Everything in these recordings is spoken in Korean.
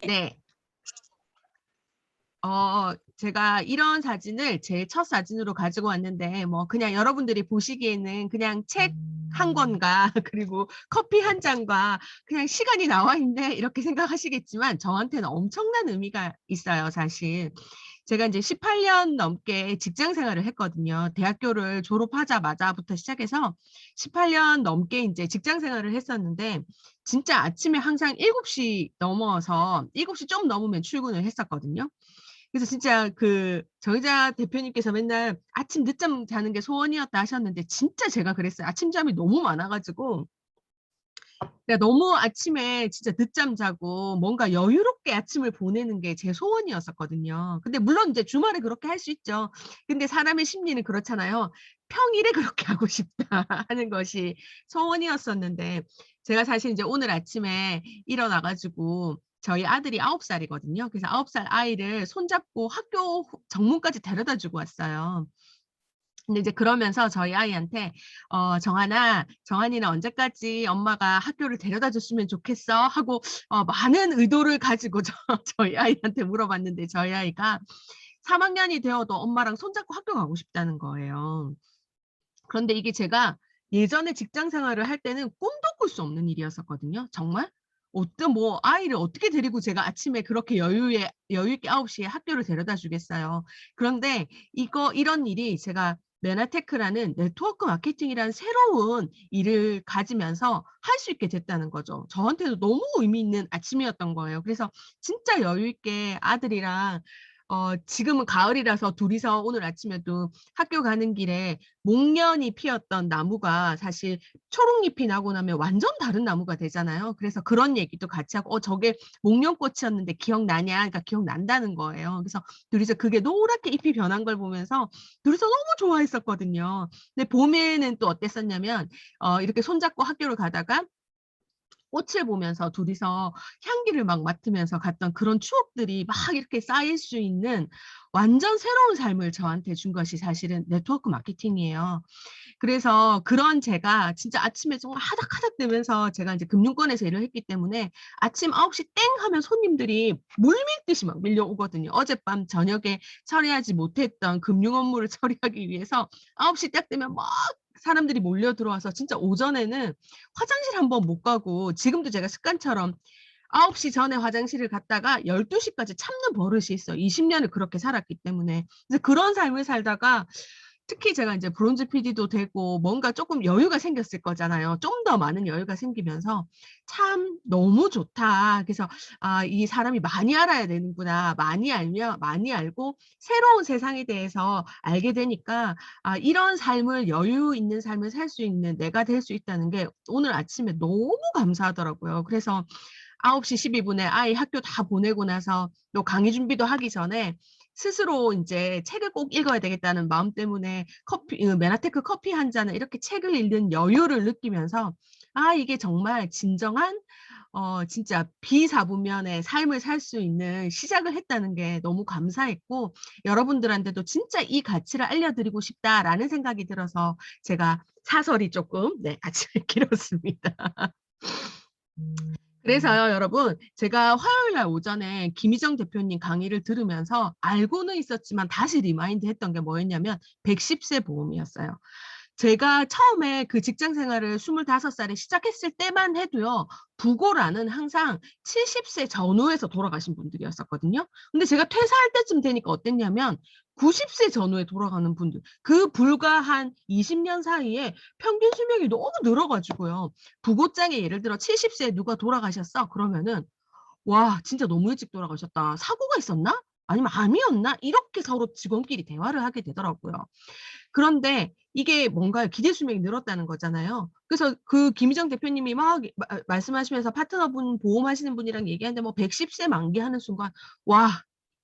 네. 제가 이런 사진을 제 첫 사진으로 가지고 왔는데 뭐 그냥 여러분들이 보시기에는 그냥 책 한 권과 그리고 커피 한 잔과 그냥 '시간이 나와 있네.' 이렇게 생각하시겠지만 저한테는 엄청난 의미가 있어요 사실. 제가 인제 18년 넘게 직장 생활을 했거든요. 대학교를 졸업하자마자부터 시작해서 18년 넘게 인제 직장 생활을 했었는데 진짜 아침에 항상 7시 넘어서 7시 좀 넘으면 출근을 했었거든요. 그래서 진짜 그 정의자 대표님께서 맨날 "아침 늦잠 자는 게 소원이었다." 하셨는데 진짜 제가 그랬어요. 아침잠이 너무 많아 가지고 그러니까 너무 아침에 진짜 늦잠 자고 뭔가 여유롭게 아침을 보내는 게 제 소원이었었거든요. 근데 물론 인제 주말에 그렇게 할 수 있죠. 근데 사람의 심리는 그렇잖아요. '평일에 그렇게 하고 싶다.' 하는 것이 소원이었었는데 제가 사실 인제 오늘 아침에 일어나 가지고 저희 아들이 9 살이거든요. 그래서 9살 아이를 손잡고 학교 정문까지 데려다 주고 왔어요. 근데 이제 그러면서 저희 아이한테 "정한아, 정한이는 언제까지 엄마가 학교를 데려다 줬으면 좋겠어?" 하고 많은 의도를 가지고 저희 아이한테 물어봤는데 저희 아이가 3 학년이 되어도 엄마랑 손잡고 학교 가고 싶다는 거예요. 그런데 이게 제가 예전에 직장 생활을 할 때는 꿈도 꿀 수 없는 일이었었거든요 정말. 어떤 뭐 아이를 어떻게 데리고 제가 아침에 그렇게 여유 있게 9 시에 학교를 데려다 주겠어요. 그런데 이런 일이 제가 메나테크라는 네트워크 마케팅이라는 새로운 일을 가지면서 할 수 있게 됐다는 거죠. 저한테도 너무 의미 있는 아침이었던 거예요. 그래서 진짜 여유 있게 아들이랑 지금은 가을이라서 둘이서 오늘 아침에도 학교 가는 길에 목련이 피었던 나무가 사실 초록잎이 나고 나면 완전 다른 나무가 되잖아요. 그래서 그런 얘기도 같이 하고 저게 목련꽃이었는데 기억나냐?" 그러니까 기억난다는 거예요. 그래서 둘이서 그게 노랗게 잎이 변한 걸 보면서 둘이서 너무 좋아했었거든요. 근데 봄에는 또 어땠었냐면 이렇게 손잡고 학교를 가다가 꽃을 보면서 둘이서 향기를 막 맡으면서 갔던 그런 추억들이 막 이렇게 쌓일 수 있는 완전 새로운 삶을 저한테 준 것이 사실은 네트워크 마케팅이에요. 그래서 그런 제가 진짜 아침에 정말 하닥하닥대면서 제가 인제 금융권에서 일을 했기 때문에 아침 9시 땡 하면 손님들이 물밀듯이 막 밀려오거든요. 어젯밤 저녁에 처리하지 못했던 금융 업무를 처리하기 위해서 9시 딱 되면 막 사람들이 몰려 들어와서 진짜 오전에는 화장실 한 번 못 가고 지금도 제가 습관처럼 9시 전에 화장실을 갔다가 12 시까지 참는 버릇이 있어요. 20 년을 그렇게 살았기 때문에. 그래서 그런 삶을 살다가 특히 제가 인제 브론즈 PD도 되고 뭔가 쪼끔 여유가 생겼을 거잖아요. 좀 더 많은 여유가 생기면서 '참 너무 좋다.' 그래서 '아 이 사람이 많이 알아야 되는구나. 많이 알면 많이 알고 새로운 세상에 대해서 알게 되니까 이런 삶을 여유 있는 삶을 살 수 있는 내가 될 수 있다는 게 오늘 아침에 너무 감사하더라고요. 그래서 9시 12 분에 아이 학교 다 보내고 나서 또 강의 준비도 하기 전에 스스로 인제 '책을 꼭 읽어야 되겠다.'는 마음 때문에 메나테크 커피 한 잔을 이렇게 책을 읽는 여유를 느끼면서 이게 정말 진정한 진짜 비사부면의 삶을 살 수 있는 시작을 했다는 게 너무 감사했고 '여러분들한테도 진짜 이 가치를 알려드리고 싶다.'라는 생각이 들어서 제가 사설이 쪼끔 네 아침에 길었습니다. 그래서요 여러분 제가 화요일 날 오전에 김희정 대표님 강의를 들으면서 알고는 있었지만 다시 리마인드 했던 게 뭐였냐면 110세 보험이었어요. 제가 처음에 그 직장 생활을 25 살에 시작했을 때만 해도요. 부고라는 항상 70세 전후에서 돌아가신 분들이었었거든요. 근데 제가 퇴사할 때쯤 되니까 어땠냐면 90세 전후에 돌아가는 분들 그 불과 한 20년 사이에 평균 수명이 너무 늘어 가지고요. 부고장에 예를 들어 "70 세에 누가 돌아가셨어." 그러면은 "와 진짜 너무 일찍 돌아가셨다. 사고가 있었나? 아니면 암이었나?" 이렇게 서로 직원끼리 대화를 하게 되더라고요. 그런데 이게 뭔가 기대 수명이 늘었다는 거잖아요. 그래서 그 김희정 대표님이 막 말씀하시면서 파트너분 보험하시는 분이랑 얘기하는데 뭐 110세 만기하는 순간 '와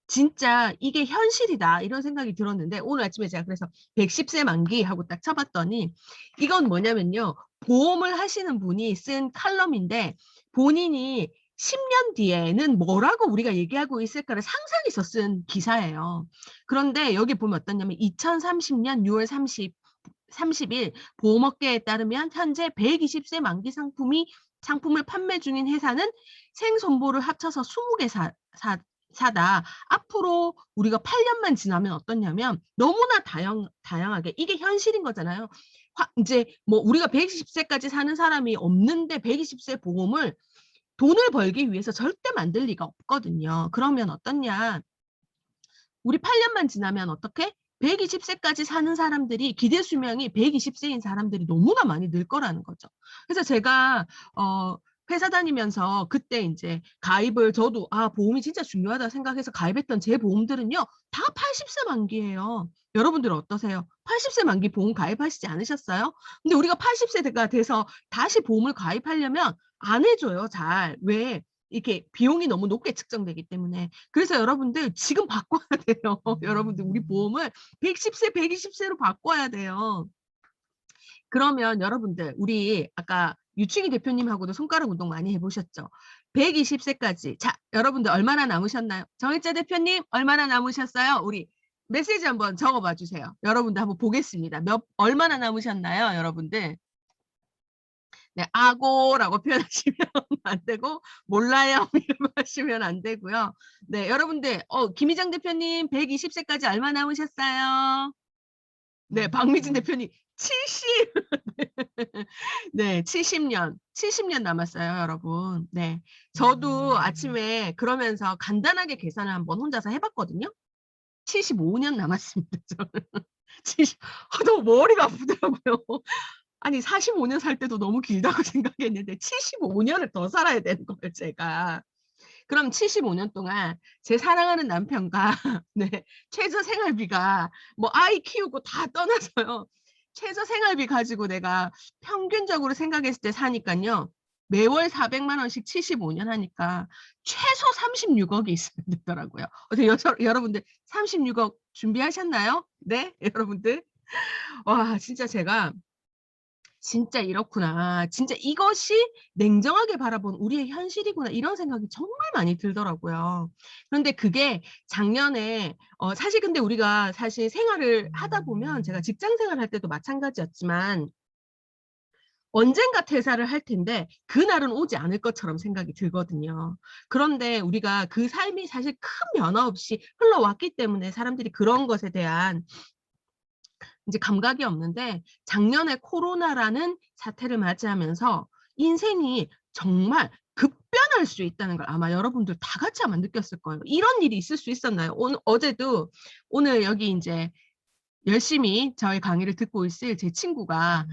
진짜 이게 현실이다.' 이런 생각이 들었는데 오늘 아침에 제가 그래서 110세 만기 하고 딱 쳐 봤더니 이건 뭐냐면요. 보험을 하시는 분이 쓴 칼럼인데 본인이 10년 뒤에는 뭐라고 우리가 얘기하고 있을까를 상상해서 쓴 기사예요. 그런데 여기 보면 어떠냐면 2030년 6월 30일 보험업계에 따르면 현재 120세 만기 상품이 상품을 판매 중인 회사는 생선보를 합쳐서 20개 사다. 앞으로 우리가 8년만 지나면 어떻냐면 너무나 다양하게 이게 현실인 거잖아요. 이제 뭐 우리가 120세까지 사는 사람이 없는데 120세 보험을 돈을 벌기 위해서 절대 만들 리가 없거든요. 그러면 어떻냐? 우리 8년만 지나면 어떻게? 120세까지 사는 사람들이 기대 수명이 120세인 사람들이 너무나 많이 늘 거라는 거죠. 그래서 제가 회사 다니면서 그때 이제 가입을 저도 보험이 진짜 중요하다 생각해서 가입했던 제 보험들은요. 다 80세 만기예요. 여러분들은 어떠세요? 80세 만기 보험 가입하시지 않으셨어요? 근데 우리가 80세가 돼서 다시 보험을 가입하려면 안 해줘요, 잘. 왜? 이렇게 비용이 너무 높게 측정되기 때문에. 그래서 여러분들 지금 바꿔야 돼요. 여러분들 우리 보험을 110세, 120세로 바꿔야 돼요. 그러면 여러분들 우리 아까 유충희 대표님하고도 손가락 운동 많이 해보셨죠? 120세까지. 자, 여러분들 얼마나 남으셨나요? 정일자 대표님 얼마나 남으셨어요? 우리 메시지 한번 적어봐 주세요. 여러분들 한번 보겠습니다. 얼마나 남으셨나요, 여러분들? 네, 아고라고 표현하시면 안 되고 몰라요 이렇게 하시면 안 되고요. 네, 여러분들 김희정 대표님 120세까지 얼마 남으셨어요? 네, 박미진 대표님 70. 네, 70년 남았어요, 여러분. 네, 저도 아침에 그러면서 간단하게 계산을 한번 혼자서 해봤거든요. 75년 남았습니다, 저는. 70, 너무 머리가 아프더라고요. 아니 45년 살 때도 너무 길다고 생각했는데 75년을 더 살아야 되는 거예요, 제가. 그럼 75년 동안 제 사랑하는 남편과 네, 최저 생활비가 뭐 아이 키우고 다 떠나서요. 최저 생활비 가지고 내가 평균적으로 생각했을 때 사니까요. 매월 400만 원씩 75년 하니까 최소 36억이 있어야 되더라고요. 어떻게 여러분들 36억 준비하셨나요? 네, 여러분들. 와, 진짜 제가 진짜 이렇구나. 진짜 이것이 냉정하게 바라본 우리의 현실이구나. 이런 생각이 정말 많이 들더라고요. 그런데 그게 작년에 사실 근데 우리가 사실 생활을 하다 보면 제가 직장 생활할 때도 마찬가지였지만 언젠가 퇴사를 할 텐데 그날은 오지 않을 것처럼 생각이 들거든요. 그런데 우리가 그 삶이 사실 큰 변화 없이 흘러왔기 때문에 사람들이 그런 것에 대한 이제 감각이 없는데 작년에 코로나라는 사태를 맞이하면서 인생이 정말 급변할 수 있다는 걸 아마 여러분들 다 같이 아마 느꼈을 거예요. 이런 일이 있을 수 있었나요? 어제도 오늘 여기 이제 열심히 저희 강의를 듣고 있을 제 친구가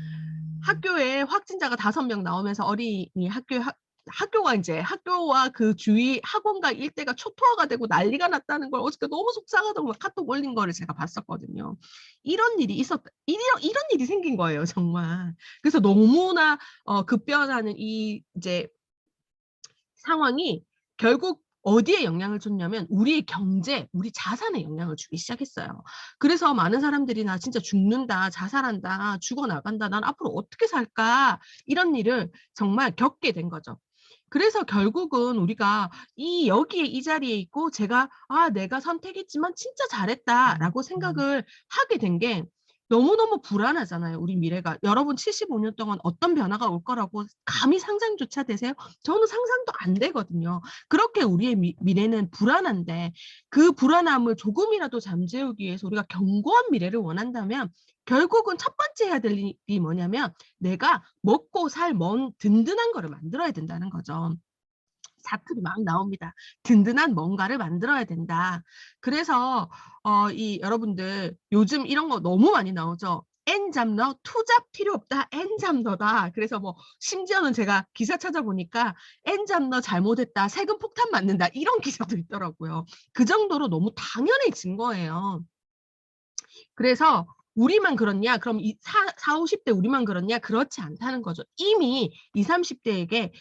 학교에 확진자가 5명 나오면서 어린이 학교가 이제 학교와 그 주위 학원과 일대가 초토화가 되고 난리가 났다는 걸 어저께 너무 속상하다고 막 카톡 올린 거를 제가 봤었거든요. 이런 일이 이런 일이 생긴 거예요, 정말. 그래서 너무나 급변하는 이 이제 상황이 결국 어디에 영향을 줬냐면 우리의 경제, 우리 자산에 영향을 주기 시작했어요. 그래서 많은 사람들이 "나 진짜 죽는다. 자살한다. 죽어나간다. 난 앞으로 어떻게 살까?" 이런 일을 정말 겪게 된 거죠. 그래서 결국은 우리가 여기에 이 자리에 있고 제가 '아 내가 선택했지만 진짜 잘했다.'라고 생각을 하게 된 게 너무너무 불안하잖아요, 우리 미래가. 여러분 75년 동안 어떤 변화가 올 거라고 감히 상상조차 되세요? 저는 상상도 안 되거든요. 그렇게 우리의 미래는 불안한데 그 불안함을 조금이라도 잠재우기 위해서 우리가 견고한 미래를 원한다면 결국은 첫 번째 해야 될 일이 뭐냐면 내가 먹고 살 든든한 거를 만들어야 된다는 거죠. 사투리 막 나옵니다. 든든한 뭔가를 만들어야 된다. 그래서 여러분들 요즘 이런 거 너무 많이 나오죠. N잡러 투잡 필요 없다. N잡러다. 그래서 뭐 심지어는 제가 기사 찾아보니까 N잡러 잘못했다. 세금 폭탄 맞는다. 이런 기사도 있더라고요. 그 정도로 너무 당연해진 거예요. 그래서 우리만 그렇냐? 그럼 40, 50대 우리만 그렇냐? 그렇지 않다는 거죠. 이미 20, 30대에게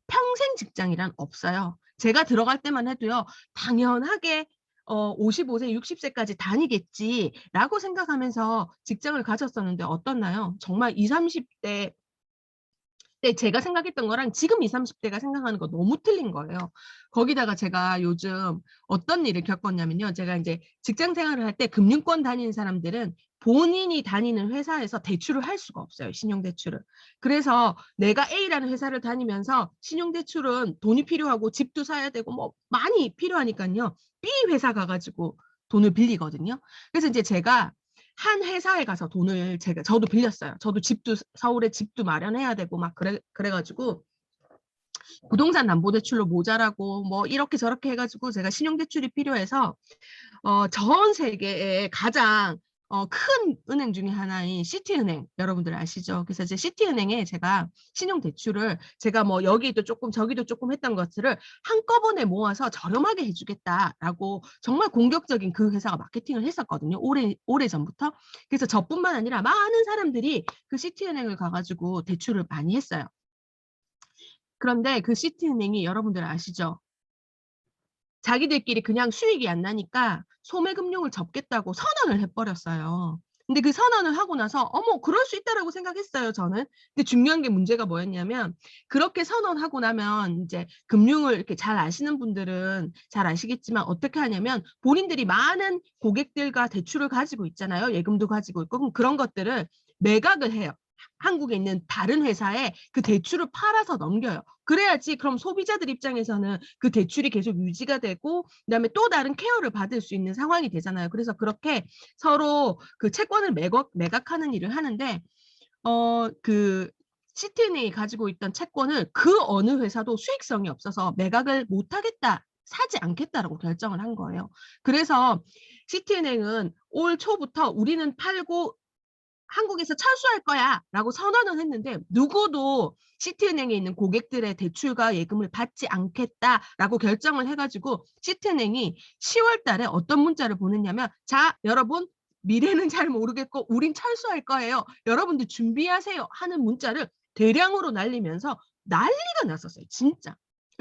평생 직장이란 없어요. 제가 들어갈 때만 해도요. 당연하게 55세, 60세까지 다니겠지라고 생각하면서 직장을 가졌었는데 어떻나요? 정말 20, 30대 때 제가 생각했던 거랑 지금 20, 30대가 생각하는 거 너무 틀린 거예요. 거기다가 제가 요즘 어떤 일을 겪었냐면요. 제가 이제 직장 생활을 할 때 금융권 다니는 사람들은 본인이 다니는 회사에서 대출을 할 수가 없어요, 신용대출을. 그래서 내가 A라는 회사를 다니면서 신용대출은 돈이 필요하고 집도 사야 되고 뭐 많이 필요하니까요. B 회사 가가지고 돈을 빌리거든요. 그래서 이제 제가 한 회사에 가서 돈을 저도 빌렸어요. 저도 집도 서울에 집도 마련해야 되고 막 그래가지고 부동산 담보대출로 모자라고 뭐 이렇게 저렇게 해가지고 제가 신용대출이 필요해서 전 세계에 가장 큰 은행 중에 하나인 시티은행 여러분들 아시죠? 그래서 이제 시티은행에 제가 신용대출을 제가 뭐 여기도 조금 저기도 조금 했던 것들을 한꺼번에 모아서 저렴하게 해주겠다라고 정말 공격적인 그 회사가 마케팅을 했었거든요. 오래 전부터. 그래서 저뿐만 아니라 많은 사람들이 그 시티은행을 가가지고 대출을 많이 했어요. 그런데 그 시티은행이 여러분들 아시죠? 자기들끼리 그냥 수익이 안 나니까 소매금융을 접겠다고 선언을 해버렸어요. 근데 그 선언을 하고 나서 어머 그럴 수 있다라고 생각했어요 저는. 근데 중요한 게 문제가 뭐였냐면 그렇게 선언하고 나면 이제 금융을 이렇게 잘 아시는 분들은 잘 아시겠지만 어떻게 하냐면 본인들이 많은 고객들과 대출을 가지고 있잖아요. 예금도 가지고 있고 그럼 그런 것들을 매각을 해요. 한국에 있는 다른 회사에 그 대출을 팔아서 넘겨요. 그래야지 그럼 소비자들 입장에서는 그 대출이 계속 유지가 되고 그다음에 또 다른 케어를 받을 수 있는 상황이 되잖아요. 그래서 그렇게 서로 그 채권을 매각하는 일을 하는데 그 시티은행이 가지고 있던 채권을 그 어느 회사도 수익성이 없어서 매각을 못하겠다. 사지 않겠다라고 결정을 한 거예요. 그래서 시티은행은 올 초부터 우리는 팔고 한국에서 철수할 거야 라고 선언을 했는데 누구도 시티은행에 있는 고객들의 대출과 예금을 받지 않겠다라고 결정을 해가지고 시티은행이 10월 달에 어떤 문자를 보냈냐면 자 여러분 미래는 잘 모르겠고 우린 철수할 거예요. 여러분들 준비하세요 하는 문자를 대량으로 날리면서 난리가 났었어요. 진짜.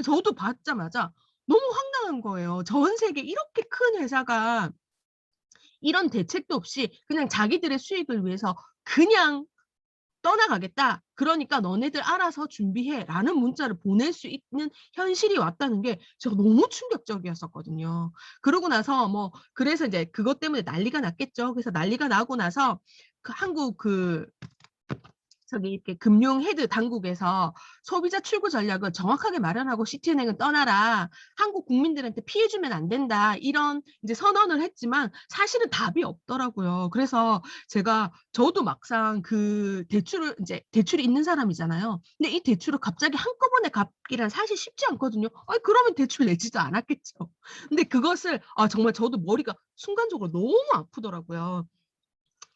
저도 받자마자 너무 황당한 거예요. 전 세계 이렇게 큰 회사가 이런 대책도 없이 그냥 자기들의 수익을 위해서 그냥 떠나가겠다. 그러니까 너네들 알아서 준비해 라는 문자를 보낼 수 있는 현실이 왔다는 게 제가 너무 충격적이었었거든요. 그러고 나서 뭐 그래서 이제 그것 때문에 난리가 났겠죠. 그래서 난리가 나고 나서 한국 저기 이렇게 금융 헤드 당국에서 소비자 출구 전략을 정확하게 마련하고 시티은행은 떠나라. 한국 국민들한테 피해 주면 안 된다. 이런 이제 선언을 했지만 사실은 답이 없더라고요. 그래서 저도 막상 그 대출이 있는 사람이잖아요. 근데 이 대출을 갑자기 한꺼번에 갚기란 사실 쉽지 않거든요. 그러면 대출 내지도 않았겠죠. 근데 그것을 정말 저도 머리가 순간적으로 너무 아프더라고요.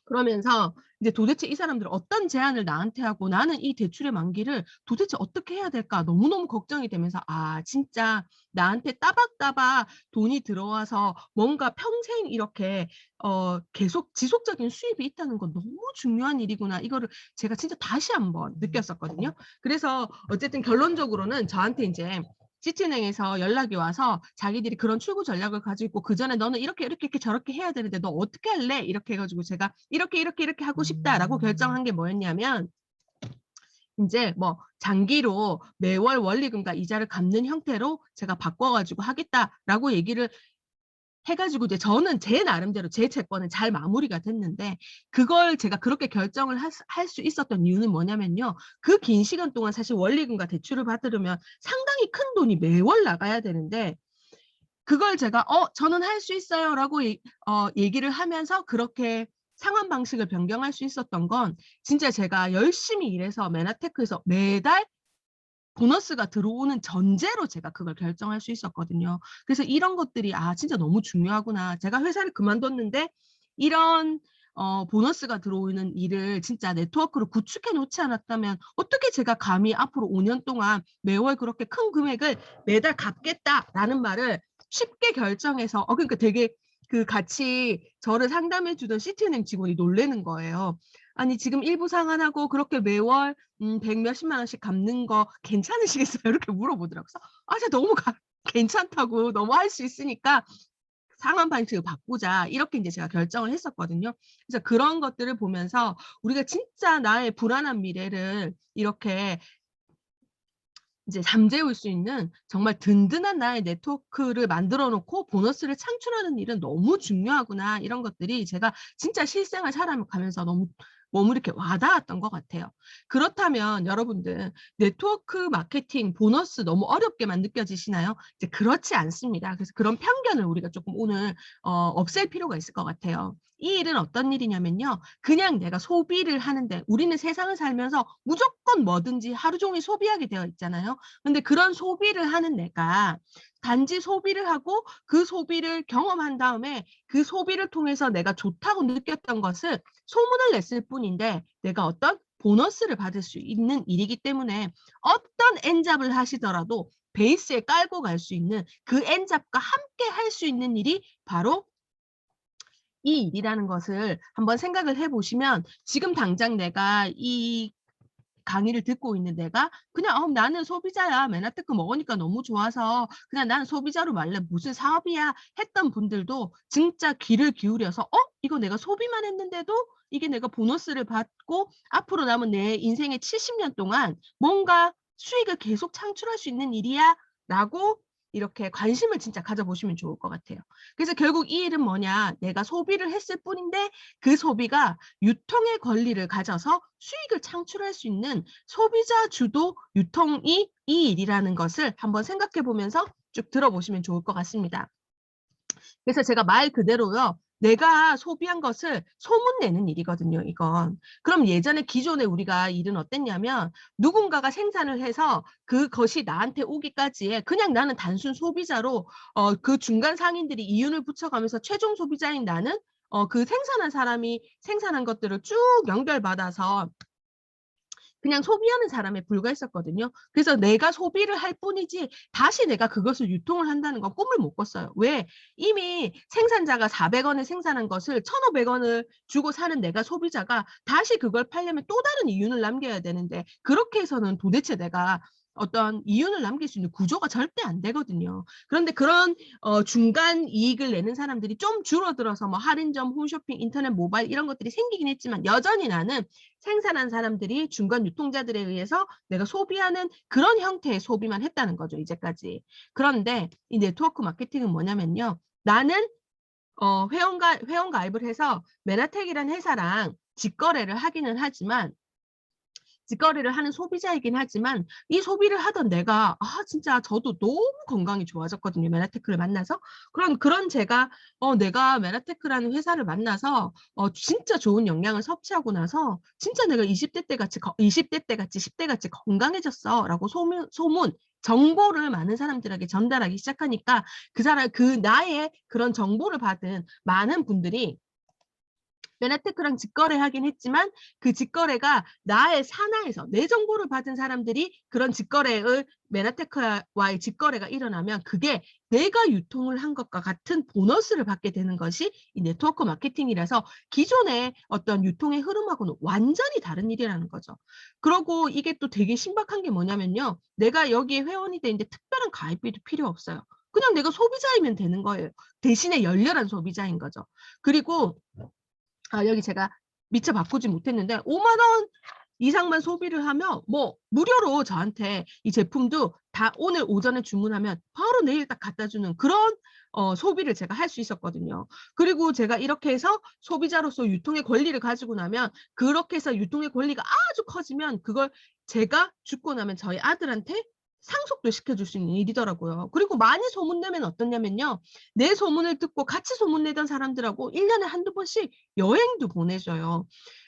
그러면서 이제 도대체 이 사람들은 어떤 제안을 나한테 하고 나는 이 대출의 만기를 도대체 어떻게 해야 될까 너무너무 걱정이 되면서 진짜 나한테 따박따박 돈이 들어와서 뭔가 평생 이렇게 계속 지속적인 수입이 있다는 건 너무 중요한 일이구나. 이거를 제가 진짜 다시 한번 느꼈었거든요. 그래서 어쨌든 결론적으로는 저한테 이제 시티은행에서 연락이 와서 자기들이 그런 출구 전략을 가지고 있고 그전에 너는 이렇게 저렇게 해야 되는데 너 어떻게 할래? 이렇게 해가지고 제가 이렇게 하고 싶다라고 결정한 게 뭐였냐면 이제 뭐 장기로 매월 원리금과 이자를 갚는 형태로 제가 바꿔가지고 하겠다라고 얘기를 해가지고 이제 저는 제 나름대로 제 채권은 잘 마무리가 됐는데 그걸 제가 그렇게 결정을 할 수 있었던 이유는 뭐냐면요. 그 긴 시간 동안 사실 원리금과 대출을 받으려면 상당히 큰 돈이 매월 나가야 되는데 그걸 제가 저는 할 수 있어요 라고 얘기를 하면서 그렇게 상환 방식을 변경할 수 있었던 건 진짜 제가 열심히 일해서 메나테크에서 매달 보너스가 들어오는 전제로 제가 그걸 결정할 수 있었거든요. 그래서 이런 것들이 진짜 너무 중요하구나. 제가 회사를 그만뒀는데 이런 보너스가 들어오는 일을 진짜 네트워크로 구축해 놓지 않았다면 어떻게 제가 감히 앞으로 5년 동안 매월 그렇게 큰 금액을 매달 갚겠다라는 말을 쉽게 결정해서 그러니까 되게 그 같이 저를 상담해 주던 시티은행 직원이 놀라는 거예요. 아니 지금 일부 상환하고 그렇게 매월 100 몇십만 원씩 갚는 거 괜찮으시겠어요? 이렇게 물어보더라고요. 그래서 제가 너무 괜찮다고 너무 할 수 있으니까 상환 방식을 바꾸자 이렇게 이제 제가 결정을 했었거든요. 그래서 그런 것들을 보면서 우리가 진짜 나의 불안한 미래를 이렇게 이제 잠재울 수 있는 정말 든든한 나의 네트워크를 만들어 놓고 보너스를 창출하는 일은 너무 중요하구나. 이런 것들이 제가 진짜 실생활 살아가면서 너무 이렇게 와닿았던 것 같아요. 그렇다면 여러분들 네트워크 마케팅 보너스 너무 어렵게만 느껴지시나요? 이제 그렇지 않습니다. 그래서 그런 편견을 우리가 조금 오늘 없앨 필요가 있을 것 같아요. 이 일은 어떤 일이냐면요. 그냥 내가 소비를 하는데 우리는 세상을 살면서 무조건 뭐든지 하루 종일 소비하게 되어 있잖아요. 근데 그런 소비를 하는 내가 단지 소비를 하고 그 소비를 경험한 다음에 그 소비를 통해서 내가 좋다고 느꼈던 것을 소문을 냈을 뿐인데 내가 어떤 보너스를 받을 수 있는 일이기 때문에 어떤 엔잡을 하시더라도 베이스에 깔고 갈 수 있는 그 엔잡과 함께 할 수 있는 일이 바로 이 일이라는 것을 한번 생각을 해보시면 지금 당장 내가 이 강의를 듣고 있는 내가 그냥 나는 소비자야. 맨하테크 먹으니까 너무 좋아서 그냥 나는 소비자로 말래. 무슨 사업이야 했던 분들도 진짜 귀를 기울여서 이거 내가 소비만 했는데도 이게 내가 보너스를 받고 앞으로 남은 내 인생의 70년 동안 뭔가 수익을 계속 창출할 수 있는 일이야 라고 이렇게 관심을 진짜 가져보시면 좋을 것 같아요. 그래서 결국 이 일은 뭐냐. 내가 소비를 했을 뿐인데 그 소비가 유통의 권리를 가져서 수익을 창출할 수 있는 소비자 주도 유통이 이 일이라는 것을 한번 생각해 보면서 쭉 들어보시면 좋을 것 같습니다. 그래서 제가 말 그대로요. 내가 소비한 것을 소문내는 일이거든요, 이건. 그럼 예전에 기존에 우리가 일은 어땠냐면 누군가가 생산을 해서 그것이 나한테 오기까지에 그냥 나는 단순 소비자로 그 중간 상인들이 이윤을 붙여가면서 최종 소비자인 나는 그 생산한 사람이 생산한 것들을 쭉 연결받아서 그냥 소비하는 사람에 불과했었거든요. 그래서 내가 소비를 할 뿐이지 다시 내가 그것을 유통을 한다는 건 꿈을 못 꿨어요. 왜? 이미 생산자가 400원에 생산한 것을 1,500원을 주고 사는 내가 소비자가 다시 그걸 팔려면 또 다른 이윤을 남겨야 되는데 그렇게 해서는 도대체 내가 어떤 이윤을 남길 수 있는 구조가 절대 안 되거든요. 그런데 그런 중간 이익을 내는 사람들이 좀 줄어들어서 뭐 할인점, 홈쇼핑, 인터넷, 모바일 이런 것들이 생기긴 했지만 여전히 나는 생산한 사람들이 중간 유통자들에 의해서 내가 소비하는 그런 형태의 소비만 했다는 거죠, 이제까지. 그런데 이 네트워크 마케팅은 뭐냐면요. 나는 회원 가입을 해서 메나텍이라는 회사랑 직거래를 하기는 하지만 직거래를 하는 소비자이긴 하지만 이 소비를 하던 내가 진짜 저도 너무 건강이 좋아졌거든요. 메나테크를 만나서. 그런 제가 내가 메나테크라는 회사를 만나서 진짜 좋은 영양을 섭취하고 나서 진짜 내가 20대 때 같이 20대 때 같이 10대 같이 건강해졌어라고 소문 정보를 많은 사람들에게 전달하기 시작하니까 그 나의 그런 정보를 받은 많은 분들이 메나테크랑 직거래하긴 했지만 그 직거래가 나의 산하에서 내 정보를 받은 사람들이 그런 직거래를 메나테크와의 직거래가 일어나면 그게 내가 유통을 한 것과 같은 보너스를 받게 되는 것이 이 네트워크 마케팅이라서 기존의 어떤 유통의 흐름하고는 완전히 다른 일이라는 거죠. 그러고 이게 또 되게 신박한 게 뭐냐면요. 내가 여기에 회원이 되는데 특별한 가입비도 필요 없어요. 그냥 내가 소비자이면 되는 거예요. 대신에 열렬한 소비자인 거죠. 그리고 여기 제가 미처 바꾸지 못했는데 5만 원 이상만 소비를 하면 뭐 무료로 저한테 이 제품도 다 오늘 오전에 주문하면 바로 내일 딱 갖다 주는 그런 소비를 제가 할 수 있었거든요. 그리고 제가 이렇게 해서 소비자로서 유통의 권리를 가지고 나면 그렇게 해서 유통의 권리가 아주 커지면 그걸 제가 죽고 나면 저희 아들한테 상속도 시켜줄 수 있는 일이더라고요. 그리고 많이 소문내면 어떠냐면요. 내 소문을 듣고 같이 소문내던 사람들하고 1년에 한두 번씩 여행도 보내줘요.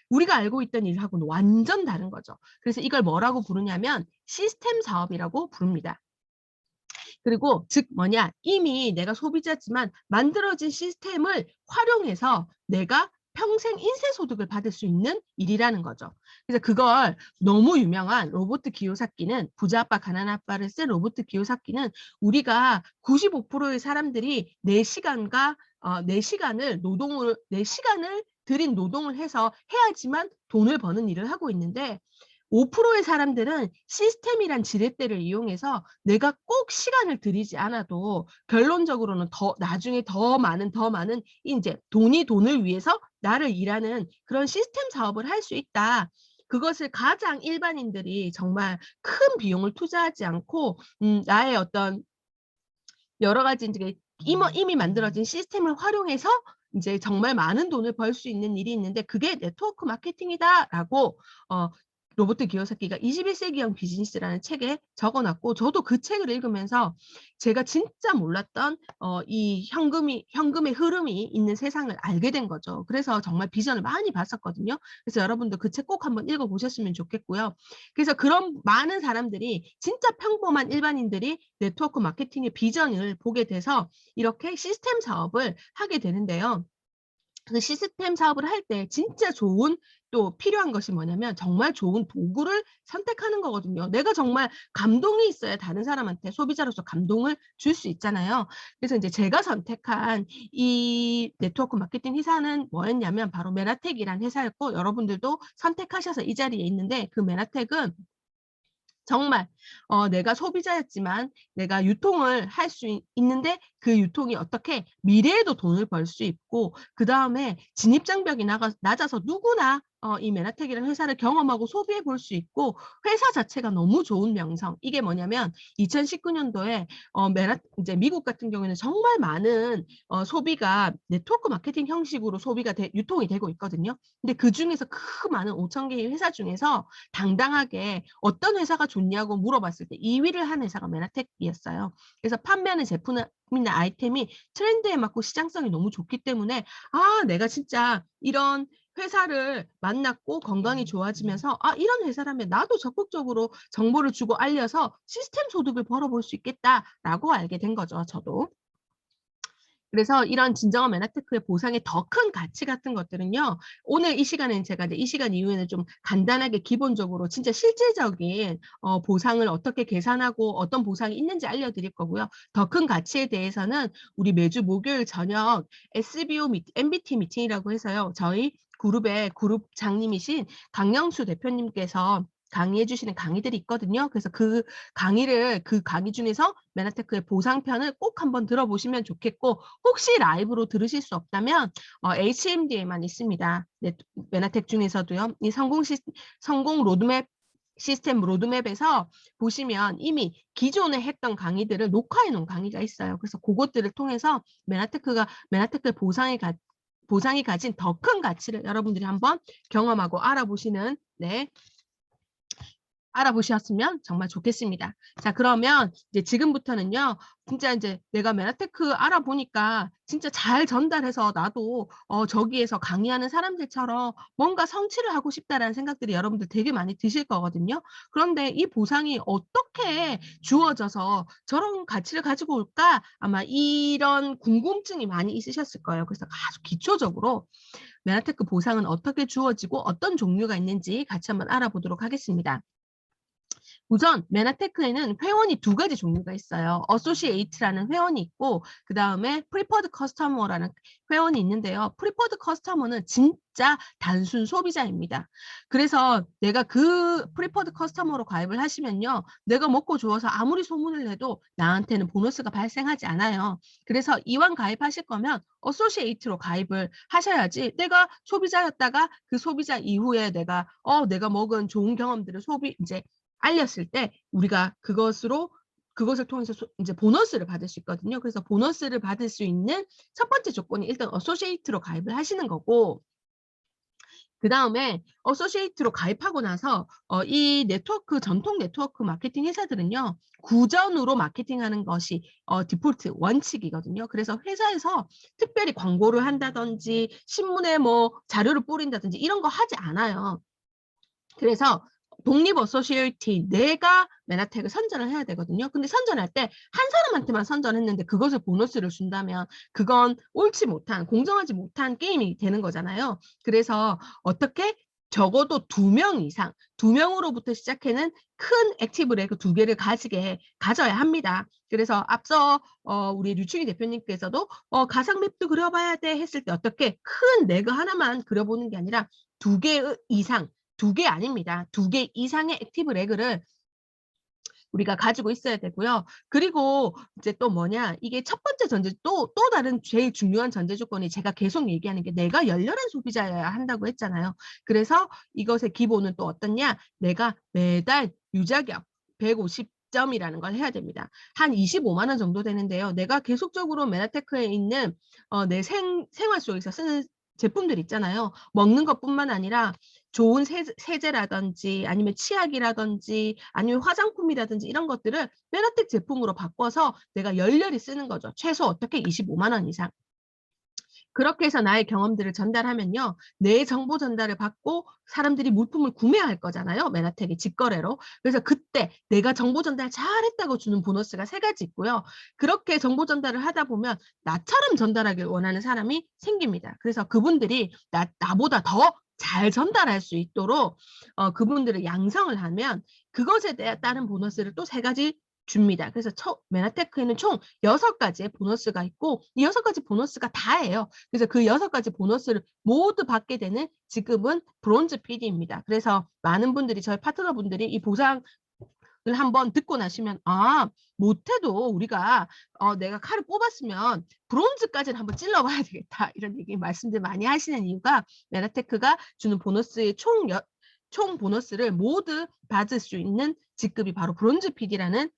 우리가 알고 있던 일하고는 완전 다른 거죠. 그래서 이걸 뭐라고 부르냐면 시스템 사업이라고 부릅니다. 그리고 즉 뭐냐 이미 내가 소비자지만 만들어진 시스템을 활용해서 내가 평생 인쇄소득을 받을 수 있는 일이라는 거죠. 그래서 그걸 너무 유명한 로버트 기요사키는 부자 아빠 가난한 아빠를 쓴 로버트 기요사키는 우리가 95%의 사람들이 내 시간을 들인 노동을 해서 해야지만 돈을 버는 일을 하고 있는데 5%의 사람들은 시스템이란 지렛대를 이용해서 내가 꼭 시간을 들이지 않아도 결론적으로는 나중에 더 많은 이제 돈을 위해서 나를 일하는 그런 시스템 사업을 할 수 있다. 그것을 가장 일반인들이 정말 큰 비용을 투자하지 않고 나의 어떤 여러 가지 인제 이미 만들어진 시스템을 활용해서 인제 정말 많은 돈을 벌 수 있는 일이 있는데 그게 "네트워크 마케팅이다."라고 로버트 기요사키가 21세기형 비즈니스라는 책에 적어 놨고 저도 그 책을 읽으면서 제가 진짜 몰랐던 이 현금의 흐름이 있는 세상을 알게 된 거죠. 그래서 정말 비전을 많이 봤었거든요. 그래서 여러분도 그 책 꼭 한번 읽어 보셨으면 좋겠고요. 그래서 그런 많은 사람들이 진짜 평범한 일반인들이 네트워크 마케팅의 비전을 보게 돼서 이렇게 시스템 사업을 하게 되는데요. 그 시스템 사업을 할 때 진짜 좋은 또 필요한 것이 뭐냐면 정말 좋은 도구를 선택하는 거거든요. 내가 정말 감동이 있어야 다른 사람한테 소비자로서 감동을 줄 수 있잖아요. 그래서 인제 제가 선택한 이 네트워크 마케팅 회사는 뭐였냐면 바로 메나텍이라는 회사였고 여러분들도 선택하셔서 이 자리에 있는데 그 메나텍은 정말 내가 소비자였지만 내가 유통을 할 수 있는데 그 유통이 어떻게 미래에도 돈을 벌 수 있고 그다음에 진입장벽이 낮아서 누구나 이 메나텍이라는 회사를 경험하고 소비해 볼 수 있고 회사 자체가 너무 좋은 명성. 이게 뭐냐면 2019년도에 메나 이제 미국 같은 경우에는 정말 많은 소비가 네트워크 마케팅 형식으로 소비가 유통이 되고 있거든요. 근데 그중에서 그 많은 5천 개의 회사 중에서 당당하게 어떤 회사가 좋냐고 물어봤을 때 2위를 한 회사가 메나텍이었어요. 그래서 판매하는 제품이나 아이템이 트렌드에 맞고 시장성이 너무 좋기 때문에 '아 내가 진짜 이런 회사를 만났고 건강이 좋아지면서 아 이런 회사라면 나도 적극적으로 정보를 주고 알려서 시스템 소득을 벌어볼 수 있겠다.'라고 알게 된 거죠 저도. 그래서 이런 진정한 메나테크의 보상의 더 큰 가치 같은 것들은요. 오늘 이 시간에는 제가 이제 이 시간 이후에는 좀 간단하게 기본적으로 진짜 실질적인 보상을 어떻게 계산하고 어떤 보상이 있는지 알려드릴 거고요. 더 큰 가치에 대해서는 우리 매주 목요일 저녁 SBO MBT 미팅이라고 해서요. 저희 그룹의 그룹장님이신 강영수 대표님께서 강의해 주시는 강의들이 있거든요. 그래서 그 강의 중에서 메나테크의 보상편을 꼭 한번 들어보시면 좋겠고 혹시 라이브로 들으실 수 없다면 HMD에만 있습니다. 네, 메나텍 중에서도요. 이 성공 로드맵 시스템 로드맵에서 보시면 이미 기존에 했던 강의들을 녹화해 놓은 강의가 있어요. 그래서 그것들을 통해서 메나테크의 보상이 가진 더 큰 가치를 여러분들이 한번 경험하고 알아보셨으면 정말 좋겠습니다. 자, 그러면 이제 지금부터는요. 진짜 이제 내가 메나테크 알아보니까 진짜 잘 전달해서 나도 저기에서 강의하는 사람들처럼 뭔가 성취를 하고 싶다라는 생각들이 여러분들 되게 많이 드실 거거든요. 그런데 이 보상이 어떻게 주어져서 저런 가치를 가지고 올까? 아마 이런 궁금증이 많이 있으셨을 거예요. 그래서 아주 기초적으로 메나테크 보상은 어떻게 주어지고 어떤 종류가 있는지 같이 한번 알아보도록 하겠습니다. 우선 메나테크에는 회원이 두 가지 종류가 있어요. 어소시에이트라는 회원이 있고 그다음에 프리퍼드 커스터머라는 회원이 있는데요. 프리퍼드 커스터머는 진짜 단순 소비자입니다. 그래서 내가 그 프리퍼드 커스터머로 가입을 하시면요. 내가 먹고 좋아서 아무리 소문을 내도 나한테는 보너스가 발생하지 않아요. 그래서 이왕 가입하실 거면 어소시에이트로 가입을 하셔야지 내가 소비자였다가 그 소비자 이후에 내가 먹은 좋은 경험들을 이제 알렸을 때 우리가 그것을 통해서 이제 보너스를 받을 수 있거든요. 그래서 보너스를 받을 수 있는 첫 번째 조건이 일단 어소시에이트로 가입을 하시는 거고 그다음에 어소시에이트로 가입하고 나서 이 전통 네트워크 마케팅 회사들은요. 구전으로 마케팅하는 것이 디폴트 원칙이거든요. 그래서 회사에서 특별히 광고를 한다든지 신문에 뭐 자료를 뿌린다든지 이런 거 하지 않아요. 그래서 독립 어소시에이티 내가 메나텍을 선전을 해야 되거든요. 근데 선전할 때 한 사람한테만 선전했는데 그것을 보너스를 준다면 그건 옳지 못한 공정하지 못한 게임이 되는 거잖아요. 그래서 어떻게 적어도 2명 이상 2명으로부터 시작하는 큰 액티브 레그 2개를 가져야 합니다. 그래서 앞서 우리 류충희 대표님께서도 가상 맵도 그려봐야 돼 했을 때 어떻게 큰 레그 하나만 그려보는 게 아니라 2개 이상 2개 아닙니다. 2개 이상의 액티브 레그를 우리가 가지고 있어야 되고요. 그리고 이제 또 뭐냐, 이게 첫 번째 전제, 또 다른 제일 중요한 전제 조건이 제가 계속 얘기하는 게 내가 열렬한 소비자여야 한다고 했잖아요. 그래서 이것의 기본은 또 어떻냐? 내가 매달 유자격 150점이라는 걸 해야 됩니다. 한 25만 원 정도 되는데요. 내가 계속적으로 메나테크에 있는 내 생활 속에서 쓰는 제품들 있잖아요. 먹는 것뿐만 아니라 좋은 세제라든지 아니면 치약이라든지 아니면 화장품이라든지 이런 것들을 메나텍 제품으로 바꿔서 내가 열렬히 쓰는 거죠. 최소 어떻게 25만 원 이상. 그렇게 해서 나의 경험들을 전달하면요. 내 정보 전달을 받고 사람들이 물품을 구매할 거잖아요. 메나텍의 직거래로. 그래서 그때 내가 정보 전달 잘했다고 주는 보너스가 3가지 있고요. 그렇게 정보 전달을 하다 보면 나처럼 전달하길 원하는 사람이 생깁니다. 그래서 그분들이 나보다 더 잘 전달할 수 있도록 그분들을 양성을 하면 그것에 따른 보너스를 또 3가지 줍니다. 그래서 메나테크에는 총 6가지의 보너스가 있고 이 6가지 보너스가 다예요. 그래서 그 6가지 보너스를 모두 받게 되는 직급은 브론즈 PD입니다. 그래서 많은 분들이 저희 파트너분들이 이 보상을 한번 듣고 나시면 못해도 우리가 내가 칼을 뽑았으면 브론즈까지는 한번 찔러봐야 되겠다. 이런 얘기 말씀들 많이 하시는 이유가 메나테크가 주는 보너스의 총 보너스를 모두 받을 수 있는 직급이 바로 브론즈 PD라는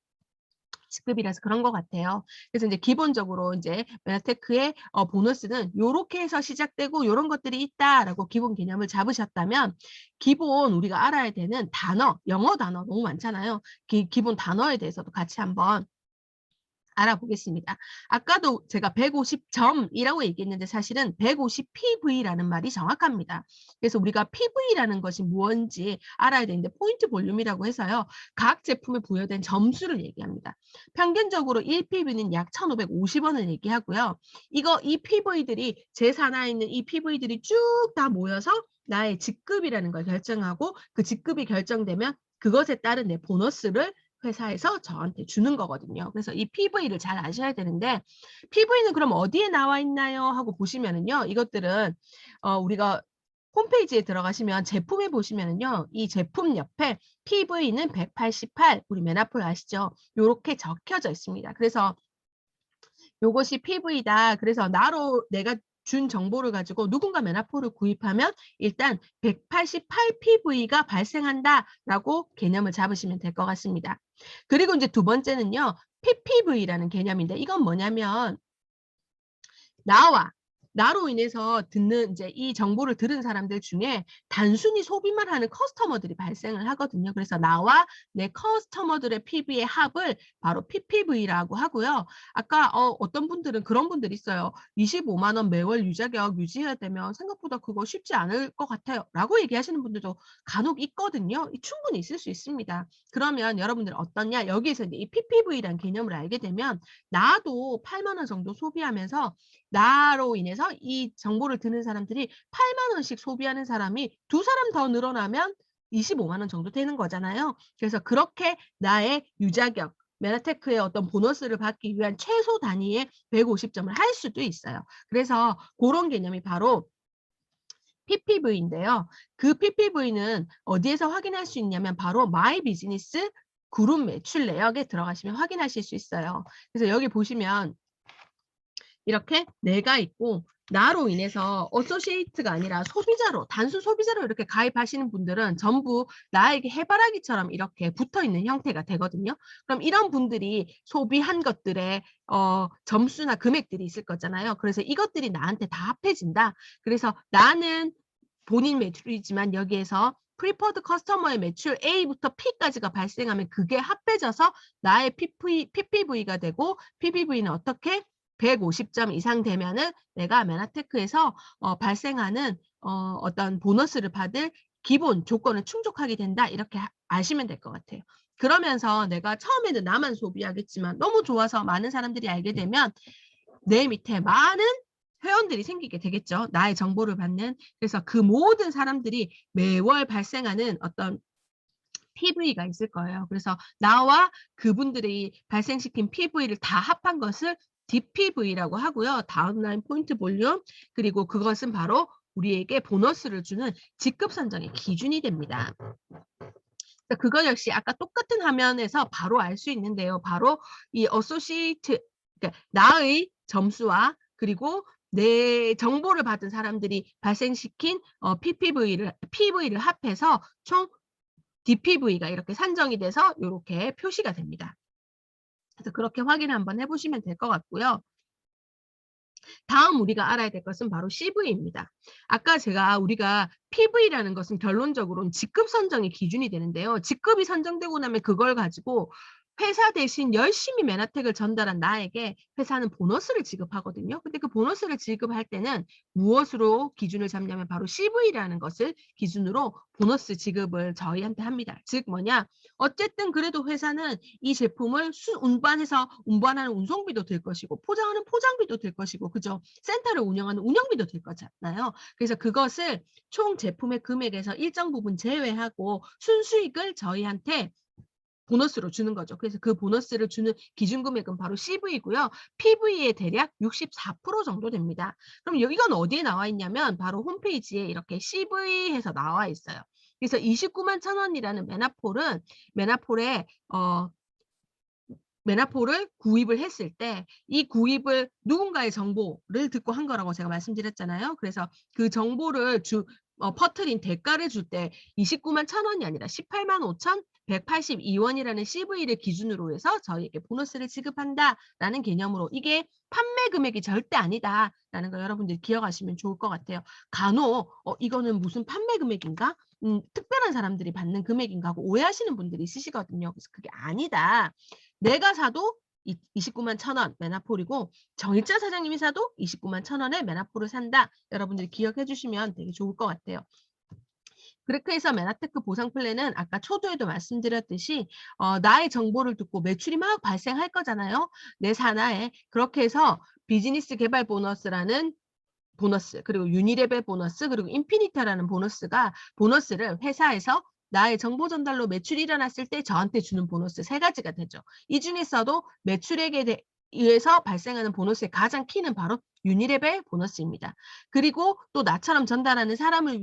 직급이라서 그런 것 같아요. 그래서 이제 기본적으로 이제 메나테크의 보너스는 요렇게 해서 시작되고 요런 것들이 있다라고 기본 개념을 잡으셨다면 기본 우리가 알아야 되는 단어, 영어 단어 너무 많잖아요. 기본 단어에 대해서도 같이 한번 알아보겠습니다. 아까도 제가 150점이라고 얘기했는데 사실은 150PV라는 말이 정확합니다. 그래서 우리가 PV라는 것이 무엇인지 알아야 되는데 포인트 볼륨이라고 해서요. 각 제품에 부여된 점수를 얘기합니다. 평균적으로 1PV는 약 1,550원을 얘기하고요. 이 PV들이 제 산하에 있는 이 PV들이 쭉 다 모여서 나의 직급이라는 걸 결정하고 그 직급이 결정되면 그것에 따른 내 보너스를 회사에서 저한테 주는 거거든요. 그래서 이 PV를 잘 아셔야 되는데 PV는 그럼 어디에 나와 있나요? 하고 보시면은요. 이것들은 우리가 홈페이지에 들어가시면 제품에 보시면은요. 이 제품 옆에 PV는 188 우리 메나폴 아시죠? 요렇게 적혀져 있습니다. 그래서 요것이 PV다. 그래서 내가 준 정보를 가지고 누군가 메나폴을 구입하면 일단 188 PV가 발생한다라고 개념을 잡으시면 될 것 같습니다. 그리고 이제 두 번째는요. PPV라는 개념인데 이건 뭐냐면 나로 인해서 듣는 이제 이 정보를 들은 사람들 중에 단순히 소비만 하는 커스터머들이 발생을 하거든요. 그래서 나와 내 커스터머들의 PV의 합을 바로 PPV라고 하고요. 아까 어떤 분들은 그런 분들이 있어요. 25만 원 매월 유자격 유지해야 되면 생각보다 그거 쉽지 않을 것 같아요. 라고 얘기하시는 분들도 간혹 있거든요. 충분히 있을 수 있습니다. 그러면 여러분들 어떠냐? 여기에서 이제 이 PPV라는 개념을 알게 되면 나도 8만 원 정도 소비하면서 나로 인해서 이 정보를 듣는 사람들이 8만 원씩 소비하는 사람이 2사람 더 늘어나면 25만 원 정도 되는 거잖아요. 그래서 그렇게 나의 유자격, 메나테크의 어떤 보너스를 받기 위한 최소 단위의 150점을 할 수도 있어요. 그래서 그런 개념이 바로 PPV인데요. 그 PPV는 어디에서 확인할 수 있냐면 바로 마이 비즈니스 그룹 매출 내역에 들어가시면 확인하실 수 있어요. 그래서 여기 보시면 이렇게 내가 있고 나로 인해서 어소시에이트가 아니라 소비자로 단순 소비자로 이렇게 가입하시는 분들은 전부 나에게 해바라기처럼 이렇게 붙어있는 형태가 되거든요. 그럼 이런 분들이 소비한 것들의 점수나 금액들이 있을 거잖아요. 그래서 이것들이 나한테 다 합해진다. 그래서 나는 본인 매출이지만 여기에서 프리퍼드 커스터머의 매출 A부터 P까지가 발생하면 그게 합해져서 나의 PPV가 되고 PPV는 어떻게 150점 이상 되면은 내가 메나테크에서 발생하는 어떤 보너스를 받을 기본 조건을 충족하게 된다. 이렇게 아시면 될 것 같아요. 그러면서 내가 처음에는 나만 소비하겠지만 너무 좋아서 많은 사람들이 알게 되면 내 밑에 많은 회원들이 생기게 되겠죠. 나의 정보를 받는. 그래서 그 모든 사람들이 매월 발생하는 어떤 PV가 있을 거예요. 그래서 나와 그분들이 발생시킨 PV를 다 합한 것을 DPV라고 하고요. 다운라인 포인트 볼륨 그리고 그것은 바로 우리에게 보너스를 주는 직급 선정의 기준이 됩니다. 그래서 그거 역시 아까 똑같은 화면에서 바로 알 수 있는데요. 바로 이 어소시에이트, 그러니까 나의 점수와 그리고 내 정보를 받은 사람들이 발생시킨 PV를 합해서 총 DPV가 이렇게 산정이 돼서 이렇게 표시가 됩니다. 그래서 그렇게 확인 한번 해보시면 될 것 같고요. 다음 우리가 알아야 될 것은 바로 CV입니다. 아까 우리가 PV라는 것은 결론적으로는 직급 선정이 기준이 되는데요. 직급이 선정되고 나면 그걸 가지고 회사 대신 열심히 맨하텍을 전달한 나에게 회사는 보너스를 지급하거든요. 근데 그 보너스를 지급할 때는 무엇으로 기준을 잡냐면 바로 CV라는 것을 기준으로 보너스 지급을 저희한테 합니다. 즉 뭐냐? 어쨌든 그래도 회사는 이 제품을 운반하는 운송비도 될 것이고 포장하는 포장비도 될 것이고 그죠? 센터를 운영하는 운영비도 될 거잖아요. 그래서 그것을 총 제품의 금액에서 일정 부분 제외하고 순수익을 저희한테 보너스로 주는 거죠. 그래서 그 보너스를 주는 기준 금액은 바로 CV이고요. PV의 대략 64% 정도 됩니다. 그럼 이건 어디에 나와 있냐면 바로 홈페이지에 이렇게 CV 해서 나와 있어요. 그래서 29만 1,000원이라는 메나폴을 구입을 했을 때 이 구입을 누군가의 정보를 듣고 한 거라고 제가 말씀드렸잖아요. 그래서 그 정보를 퍼뜨린 대가를 줄 때 29만 1,000원이 아니라 18만 5,182원이라는 CV를 기준으로 해서 저희에게 보너스를 지급한다라는 개념으로 이게 판매 금액이 절대 아니다라는 거 여러분들이 기억하시면 좋을 것 같아요. 간혹 이거는 무슨 판매 금액인가? 특별한 사람들이 받는 금액인가 하고 오해하시는 분들이 있으시거든요. 그래서 그게 아니다. 내가 사도 29만 1,000원 메나폴이고 정일자 사장님이 사도 29만 1,000원에 메나폴을 산다. 여러분들이 기억해 주시면 되게 좋을 것 같아요. 그렇게 해서 메나테크 보상 플랜은 아까 초두에도 말씀드렸듯이 나의 정보를 듣고 매출이 막 발생할 거잖아요. 내 산하에. 그렇게 해서 비즈니스 개발 보너스라는 보너스, 그리고 유니레벨 보너스, 그리고 인피니터라는 보너스를 회사에서 나의 정보 전달로 매출이 일어났을 때 저한테 주는 보너스 3가지가 되죠. 이 중에서도 매출액에 의해서 발생하는 보너스의 가장 키는 바로 유니레벨 보너스입니다. 그리고 또 나처럼 전달하는 사람을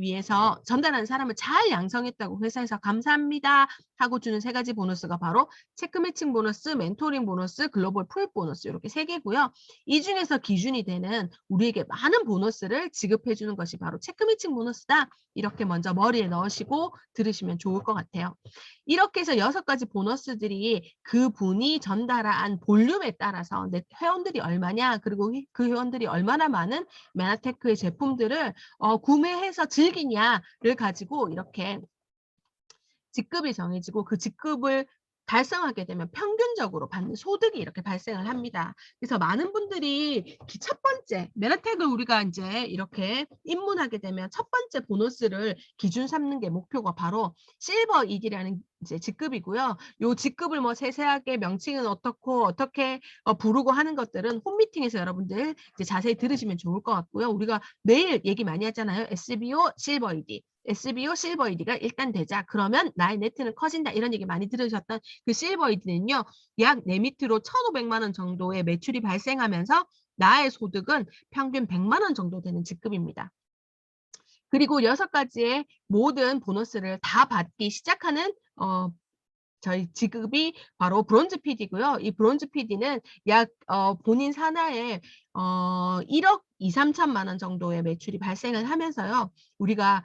잘 양성했다고 회사에서 감사합니다 하고 주는 3가지 보너스가 바로 체크 매칭 보너스, 멘토링 보너스, 글로벌 풀 보너스 이렇게 3개고요. 이 중에서 기준이 되는 우리에게 많은 보너스를 지급해 주는 것이 바로 체크 매칭 보너스다. 이렇게 먼저 머리에 넣으시고 들으시면 좋을 것 같아요. 이렇게 해서 6가지 보너스들이 그분이 전달한 볼륨에 따라서 내 회원들이 얼마냐 그리고 그 회원들이 얼마나 많은 메나테크의 제품들을 구매해서 즐기냐를 가지고 이렇게 직급이 정해지고 그 직급을 달성하게 되면 평균적으로 받는 소득이 이렇게 발생을 합니다. 그래서 많은 분들이 첫 번째 메나텍을 우리가 이제 이렇게 입문하게 되면 첫 번째 보너스를 기준 삼는 게 목표가 바로 실버 이디라는 이제 직급이고요. 요 직급을 뭐 세세하게 명칭은 어떻게 부르고 하는 것들은 홈미팅에서 여러분들 이제 자세히 들으시면 좋을 것 같고요. 우리가 매일 얘기 많이 하잖아요. SBO 실버 이디. SBO 실버 이디가 일단 되자. 그러면 나의 네트는 커진다. 이런 얘기 많이 들으셨던 그 실버 이디는요. 약 내 밑으로 1,500만 원 정도의 매출이 발생하면서 나의 소득은 평균 100만 원 정도 되는 직급입니다. 그리고 6가지의 모든 보너스를 다 받기 시작하는 저희 직급이 바로 브론즈 PD고요. 이 브론즈 PD는 약 본인 산하에 1억 2, 3천만 원 정도의 매출이 발생을 하면서요. 우리가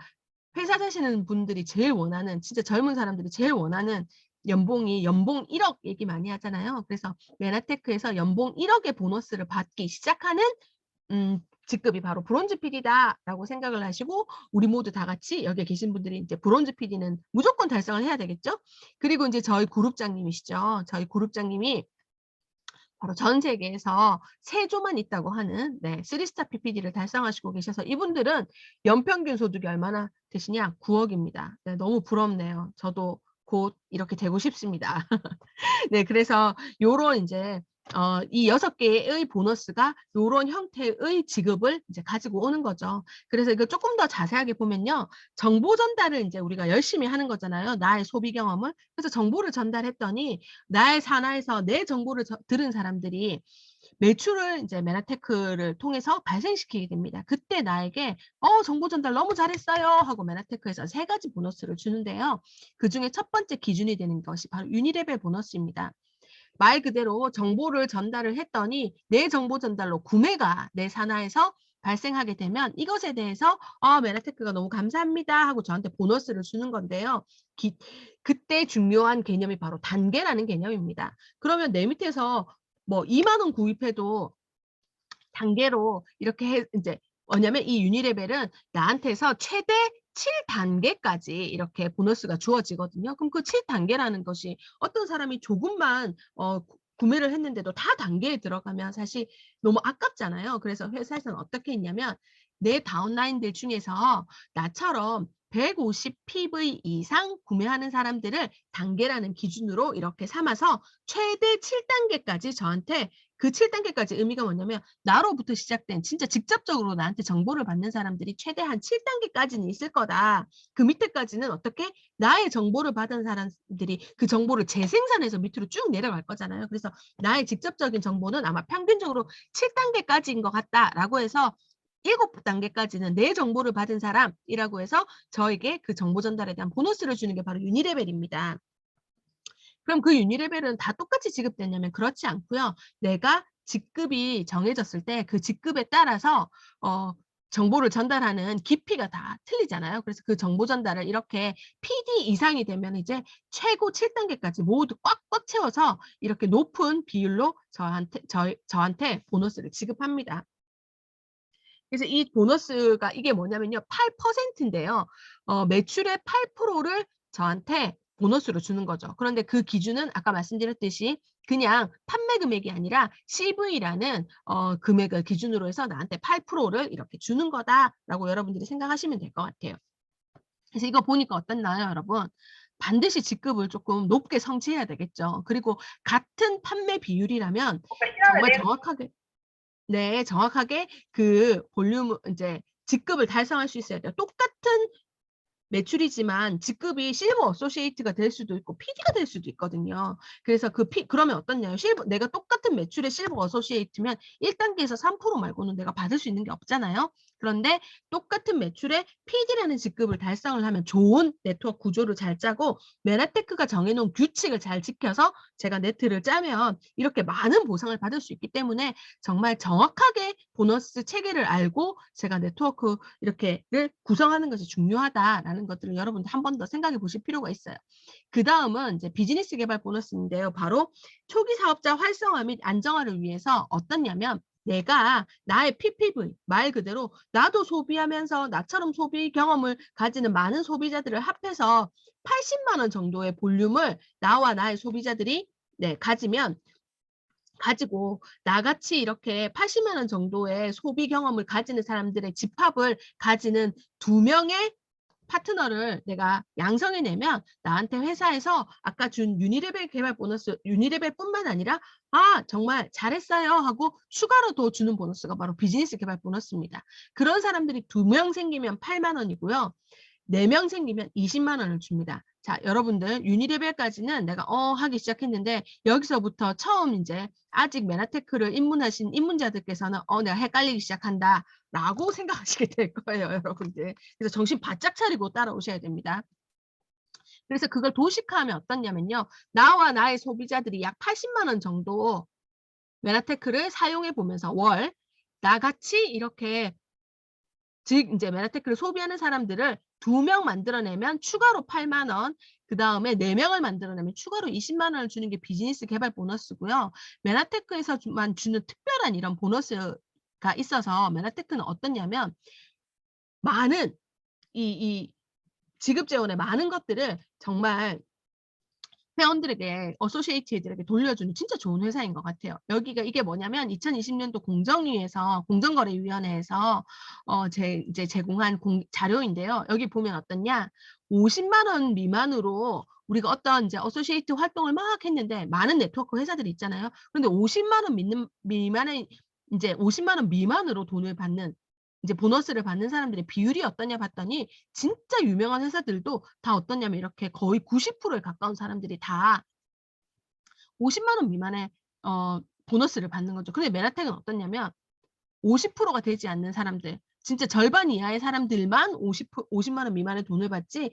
회사 사시는 분들이 제일 원하는 진짜 젊은 사람들이 제일 원하는 연봉이 연봉 1억 얘기 많이 하잖아요. 그래서 메나테크에서 연봉 1억의 보너스를 받기 시작하는 직급이 바로 브론즈 PD다라고 생각을 하시고 우리 모두 다 같이 여기 계신 분들이 이제 브론즈 PD는 무조건 달성을 해야 되겠죠. 그리고 이제 저희 그룹장님이시죠. 저희 그룹장님이 바로 전 세계에서 3조만 있다고 하는 3스타 PPD를 달성하시고 계셔서 이분들은 연평균 소득이 얼마나 되시냐? 9억입니다. 네, 너무 부럽네요. 저도 곧 이렇게 되고 싶습니다. 네, 그래서 요런 이제 이 6개의 보너스가 요런 형태의 지급을 이제 가지고 오는 거죠. 그래서 이거 조금 더 자세하게 보면요. 정보 전달을 이제 우리가 열심히 하는 거잖아요. 나의 소비 경험을. 그래서 정보를 전달했더니 나의 산하에서 내 정보를 들은 사람들이 매출을 이제 메나테크를 통해서 발생시키게 됩니다. 그때 나에게 정보 전달 너무 잘했어요 하고 메나테크에서 3가지 보너스를 주는데요. 그중에 첫 번째 기준이 되는 것이 바로 유니레벨 보너스입니다. 말 그대로 정보를 전달을 했더니 내 정보 전달로 구매가 내 산하에서 발생하게 되면 이것에 대해서 메나테크가 너무 감사합니다 하고 저한테 보너스를 주는 건데요. 그때 중요한 개념이 바로 단계라는 개념입니다. 그러면 내 밑에서 뭐 2만 원 구입해도 단계로 이렇게 이제 뭐냐면 이 유니레벨은 나한테서 최대 7단계까지 이렇게 보너스가 주어지거든요. 그럼 그 7단계라는 것이 어떤 사람이 조금만 구매를 했는데도 다 단계에 들어가면 사실 너무 아깝잖아요. 그래서 회사에서는 어떻게 했냐면 내 다운라인들 중에서 나처럼 150 PV 이상 구매하는 사람들을 단계라는 기준으로 이렇게 삼아서 최대 7단계까지 저한테 그 7단계까지 의미가 뭐냐면 나로부터 시작된 진짜 직접적으로 나한테 정보를 받는 사람들이 최대한 7단계까지는 있을 거다. 그 밑에까지는 어떻게 나의 정보를 받은 사람들이 그 정보를 재생산해서 밑으로 쭉 내려갈 거잖아요. 그래서 나의 직접적인 정보는 아마 평균적으로 7단계까지인 것 같다라고 해서 7단계까지는 내 정보를 받은 사람이라고 해서 저에게 그 정보 전달에 대한 보너스를 주는 게 바로 유니레벨입니다. 그럼 그 유니레벨은 다 똑같이 지급되냐면 그렇지 않고요. 내가 직급이 정해졌을 때 그 직급에 따라서 정보를 전달하는 깊이가 다 틀리잖아요. 그래서 그 정보 전달을 이렇게 PD 이상이 되면 이제 최고 7단계까지 모두 꽉꽉 채워서 이렇게 높은 비율로 저한테 보너스를 지급합니다. 그래서 이 보너스가 이게 뭐냐면요. 8%인데요. 매출의 8%를 저한테 보너스로 주는 거죠. 그런데 그 기준은 아까 말씀드렸듯이 그냥 판매 금액이 아니라 CV라는 금액을 기준으로 해서 나한테 8%를 이렇게 주는 거다라고 여러분들이 생각하시면 될 것 같아요. 그래서 이거 보니까 어떻나요, 여러분? 반드시 직급을 조금 높게 성취해야 되겠죠. 그리고 같은 판매 비율이라면 정말 정확하게 네. 정확하게 그 볼륨 이제 직급을 달성할 수 있어야 돼요. 똑같은 매출이지만 직급이 실버 어소시에이트가 될 수도 있고 PD가 될 수도 있거든요. 그래서 그러면 어떻냐요? 내가 똑같은 매출의 실버 어소시에이트면 1단계에서 3% 말고는 내가 받을 수 있는 게 없잖아요. 그런데 똑같은 매출의 PD라는 직급을 달성을 하면 좋은 네트워크 구조를 잘 짜고 메나테크가 정해놓은 규칙을 잘 지켜서 제가 네트를 짜면 이렇게 많은 보상을 받을 수 있기 때문에 정말 정확하게 보너스 체계를 알고 제가 네트워크 이렇게를 구성하는 것이 중요하다라는 것들을 여러분들 한 번 더 생각해 보실 필요가 있어요. 그 다음은 이제 비즈니스 개발 보너스인데요. 바로 초기 사업자 활성화 및 안정화를 위해서 어떻냐면 내가 나의 PPV 말 그대로 나도 소비하면서 나처럼 소비 경험을 가지는 많은 소비자들을 합해서 80만 원 정도의 볼륨을 나와 나의 소비자들이 가지고 나같이 이렇게 80만 원 정도의 소비 경험을 가지는 사람들의 집합을 가지는 2명의 파트너를 내가 양성해내면 나한테 회사에서 아까 준 유니레벨 개발 보너스, 유니레벨뿐만 아니라 정말 잘했어요 하고 추가로 더 주는 보너스가 바로 비즈니스 개발 보너스입니다. 그런 사람들이 2명 생기면 8만 원이고요. 4명 생기면 20만 원을 줍니다. 자, 여러분들 유니레벨까지는 내가 하기 시작했는데 여기서부터 처음 이제 아직 메나테크를 입문하신 입문자들께서는 내가 헷갈리기 시작한다 라고 생각하시게 될 거예요, 여러분들. 그래서 정신 바짝 차리고 따라오셔야 됩니다. 그래서 그걸 도식화하면 어떻냐면요. 나와 나의 소비자들이 약 80만 원 정도 메나테크를 사용해 보면서 월 나같이 이렇게 즉 이제 메나테크를 소비하는 사람들을 2명 만들어내면 추가로 8만 원, 그다음에 4명을 만들어내면 추가로 20만 원을 주는 게 비즈니스 개발 보너스고요. 메나테크에서만 주는 특별한 이런 보너스가 있어서 메나테크는 어떠냐면 많은 이 지급 재원의 많은 것들을 정말 회원들에게 어소시에이트들에게 돌려주는 진짜 좋은 회사인 것 같아요. 여기가 이게 뭐냐면 2020년도 공정거래위원회에서 이제 제공한 자료인데요. 여기 보면 어떻냐? 50만 원 미만으로 우리가 어떤 이제 어소시에이트 활동을 막 했는데 많은 네트워크 회사들이 있잖아요. 그런데 50만 원 미만의 이제 50만 원 미만으로 돈을 받는 이제 보너스를 받는 사람들의 비율이 어떠냐 봤더니 진짜 유명한 회사들도 다 어떠냐면 이렇게 거의 90%에 가까운 사람들이 다 50만 원 미만의 보너스를 받는 거죠. 근데 메나텍은 어떻냐면 50%가 되지 않는 사람들, 진짜 절반 이하의 사람들만 50만 원 미만의 돈을 받지,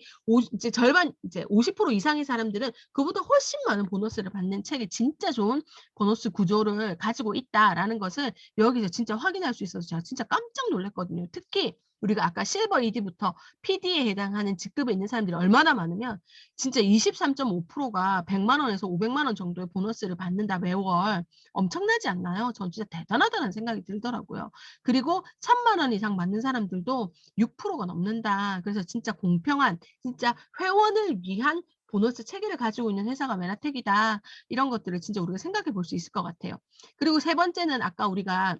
이제 절반, 이제 50% 이상의 사람들은 그보다 훨씬 많은 보너스를 받는 책이 진짜 좋은 보너스 구조를 가지고 있다라는 것을 여기서 진짜 확인할 수 있어서 제가 진짜 깜짝 놀랐거든요. 특히 우리가 아까 실버 ED부터 PD에 해당하는 직급에 있는 사람들이 얼마나 많으면 진짜 23.5%가 100만 원에서 500만 원 정도의 보너스를 받는다 매월. 엄청나지 않나요? 전 진짜 대단하다는 생각이 들더라고요. 그리고 1,000만 원 이상 받는 사람들도 6%가 넘는다. 그래서 진짜 공평한, 진짜 회원을 위한 보너스 체계를 가지고 있는 회사가 메나텍이다. 이런 것들을 진짜 우리가 생각해 볼 수 있을 것 같아요. 그리고 세 번째는 아까 우리가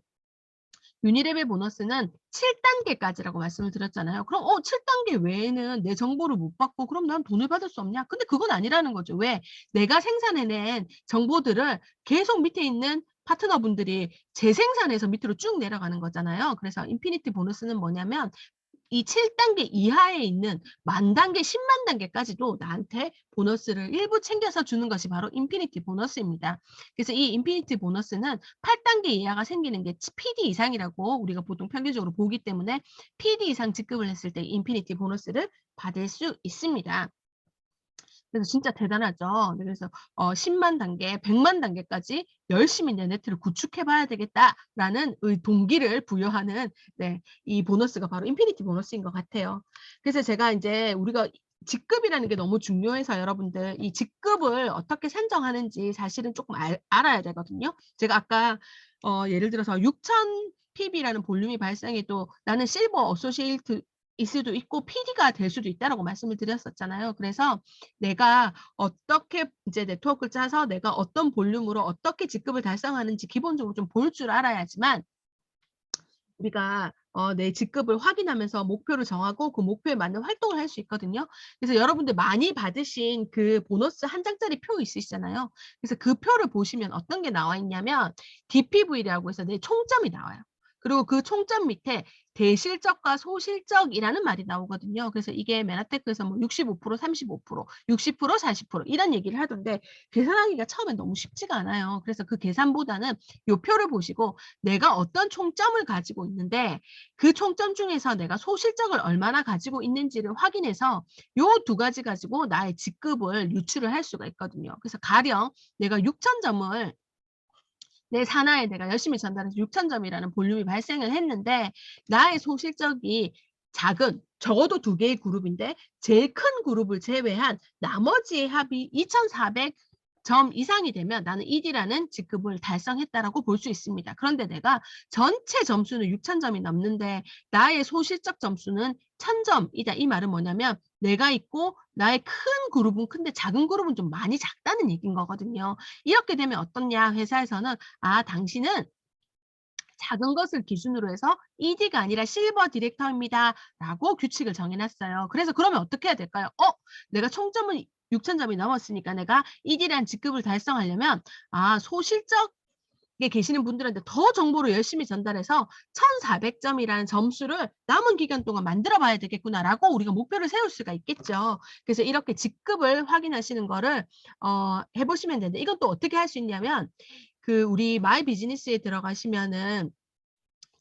유니레벨 보너스는 7단계까지라고 말씀을 드렸잖아요. 그럼 7단계 외에는 내 정보를 못 받고 그럼 난 돈을 받을 수 없냐? 근데 그건 아니라는 거죠. 왜? 내가 생산해낸 정보들을 계속 밑에 있는 파트너분들이 재생산해서 밑으로 쭉 내려가는 거잖아요. 그래서 인피니티 보너스는 뭐냐면 이 7단계 이하에 있는 10,000단계, 100,000 단계까지도 나한테 보너스를 일부 챙겨서 주는 것이 바로 인피니티 보너스입니다. 그래서 이 인피니티 보너스는 8단계 이하가 생기는 게 PD 이상이라고 우리가 보통 평균적으로 보기 때문에 PD 이상 직급을 했을 때 인피니티 보너스를 받을 수 있습니다. 그래서 진짜 대단하죠. 네, 그래서 10만 단계, 100만 단계까지 열심히 내 네트를 구축해 봐야 되겠다라는 동기를 부여하는, 네, 이 보너스가 바로 인피니티 보너스인 것 같아요. 그래서 제가 이제 우리가 직급이라는 게 너무 중요해서 여러분들 이 직급을 어떻게 산정하는지 사실은 조금 알아야 되거든요. 제가 아까 예를 들어서 6,000 PB라는 볼륨이 발생해도 나는 실버 어소시에이트 일 수도 있고 PD가 될 수도 있다라고 말씀을 드렸었잖아요. 그래서 내가 어떻게 이제 네트워크를 짜서 내가 어떤 볼륨으로 어떻게 직급을 달성하는지 기본적으로 좀 볼 줄 알아야지만 우리가 내 직급을 확인하면서 목표를 정하고 그 목표에 맞는 활동을 할 수 있거든요. 그래서 여러분들 많이 받으신 그 보너스 한 장짜리 표 있으시잖아요. 그래서 그 표를 보시면 어떤 게 나와 있냐면 DPV라고 해서 내 총점이 나와요. 그리고 그 총점 밑에 대실적과 소실적이라는 말이 나오거든요. 그래서 이게 메나테크에서 뭐 65%, 35%, 60%, 40% 이런 얘기를 하던데 계산하기가 처음엔 너무 쉽지가 않아요. 그래서 그 계산보다는 이 표를 보시고 내가 어떤 총점을 가지고 있는데 그 총점 중에서 내가 소실적을 얼마나 가지고 있는지를 확인해서 요 두 가지 가지고 나의 직급을 유추를 할 수가 있거든요. 그래서 가령 내가 6,000점을 내 산하에 내가 열심히 전달해서 6,000점이라는 볼륨이 발생을 했는데 나의 소실적이 작은 적어도 2개의 그룹인데 제일 큰 그룹을 제외한 나머지의 합이 2,400점 이상이 되면 나는 1이라는 직급을 달성했다라고 볼 수 있습니다. 그런데 내가 전체 점수는 6,000점이 넘는데 나의 소실적 점수는 1,000점이다. 이 말은 뭐냐면 내가 있고 나의 큰 그룹은 큰데 작은 그룹은 좀 많이 작다는 얘기인 거거든요. 이렇게 되면 어떻냐? 회사에서는 당신은 작은 것을 기준으로 해서 ED가 아니라 실버 디렉터입니다. 라고 규칙을 정해놨어요. 그래서 그러면 어떻게 해야 될까요? 내가 총점은 6,000점이 넘었으니까 내가 ED라는 직급을 달성하려면 소실적 에 계시는 분들한테 더 정보를 열심히 전달해서 1,400점이라는 점수를 남은 기간 동안 만들어 봐야 되겠구나라고 우리가 목표를 세울 수가 있겠죠. 그래서 이렇게 직급을 확인하시는 거를 해보시면 되는데 이건 또 어떻게 할 수 있냐면 그 우리 마이 비즈니스에 들어가시면은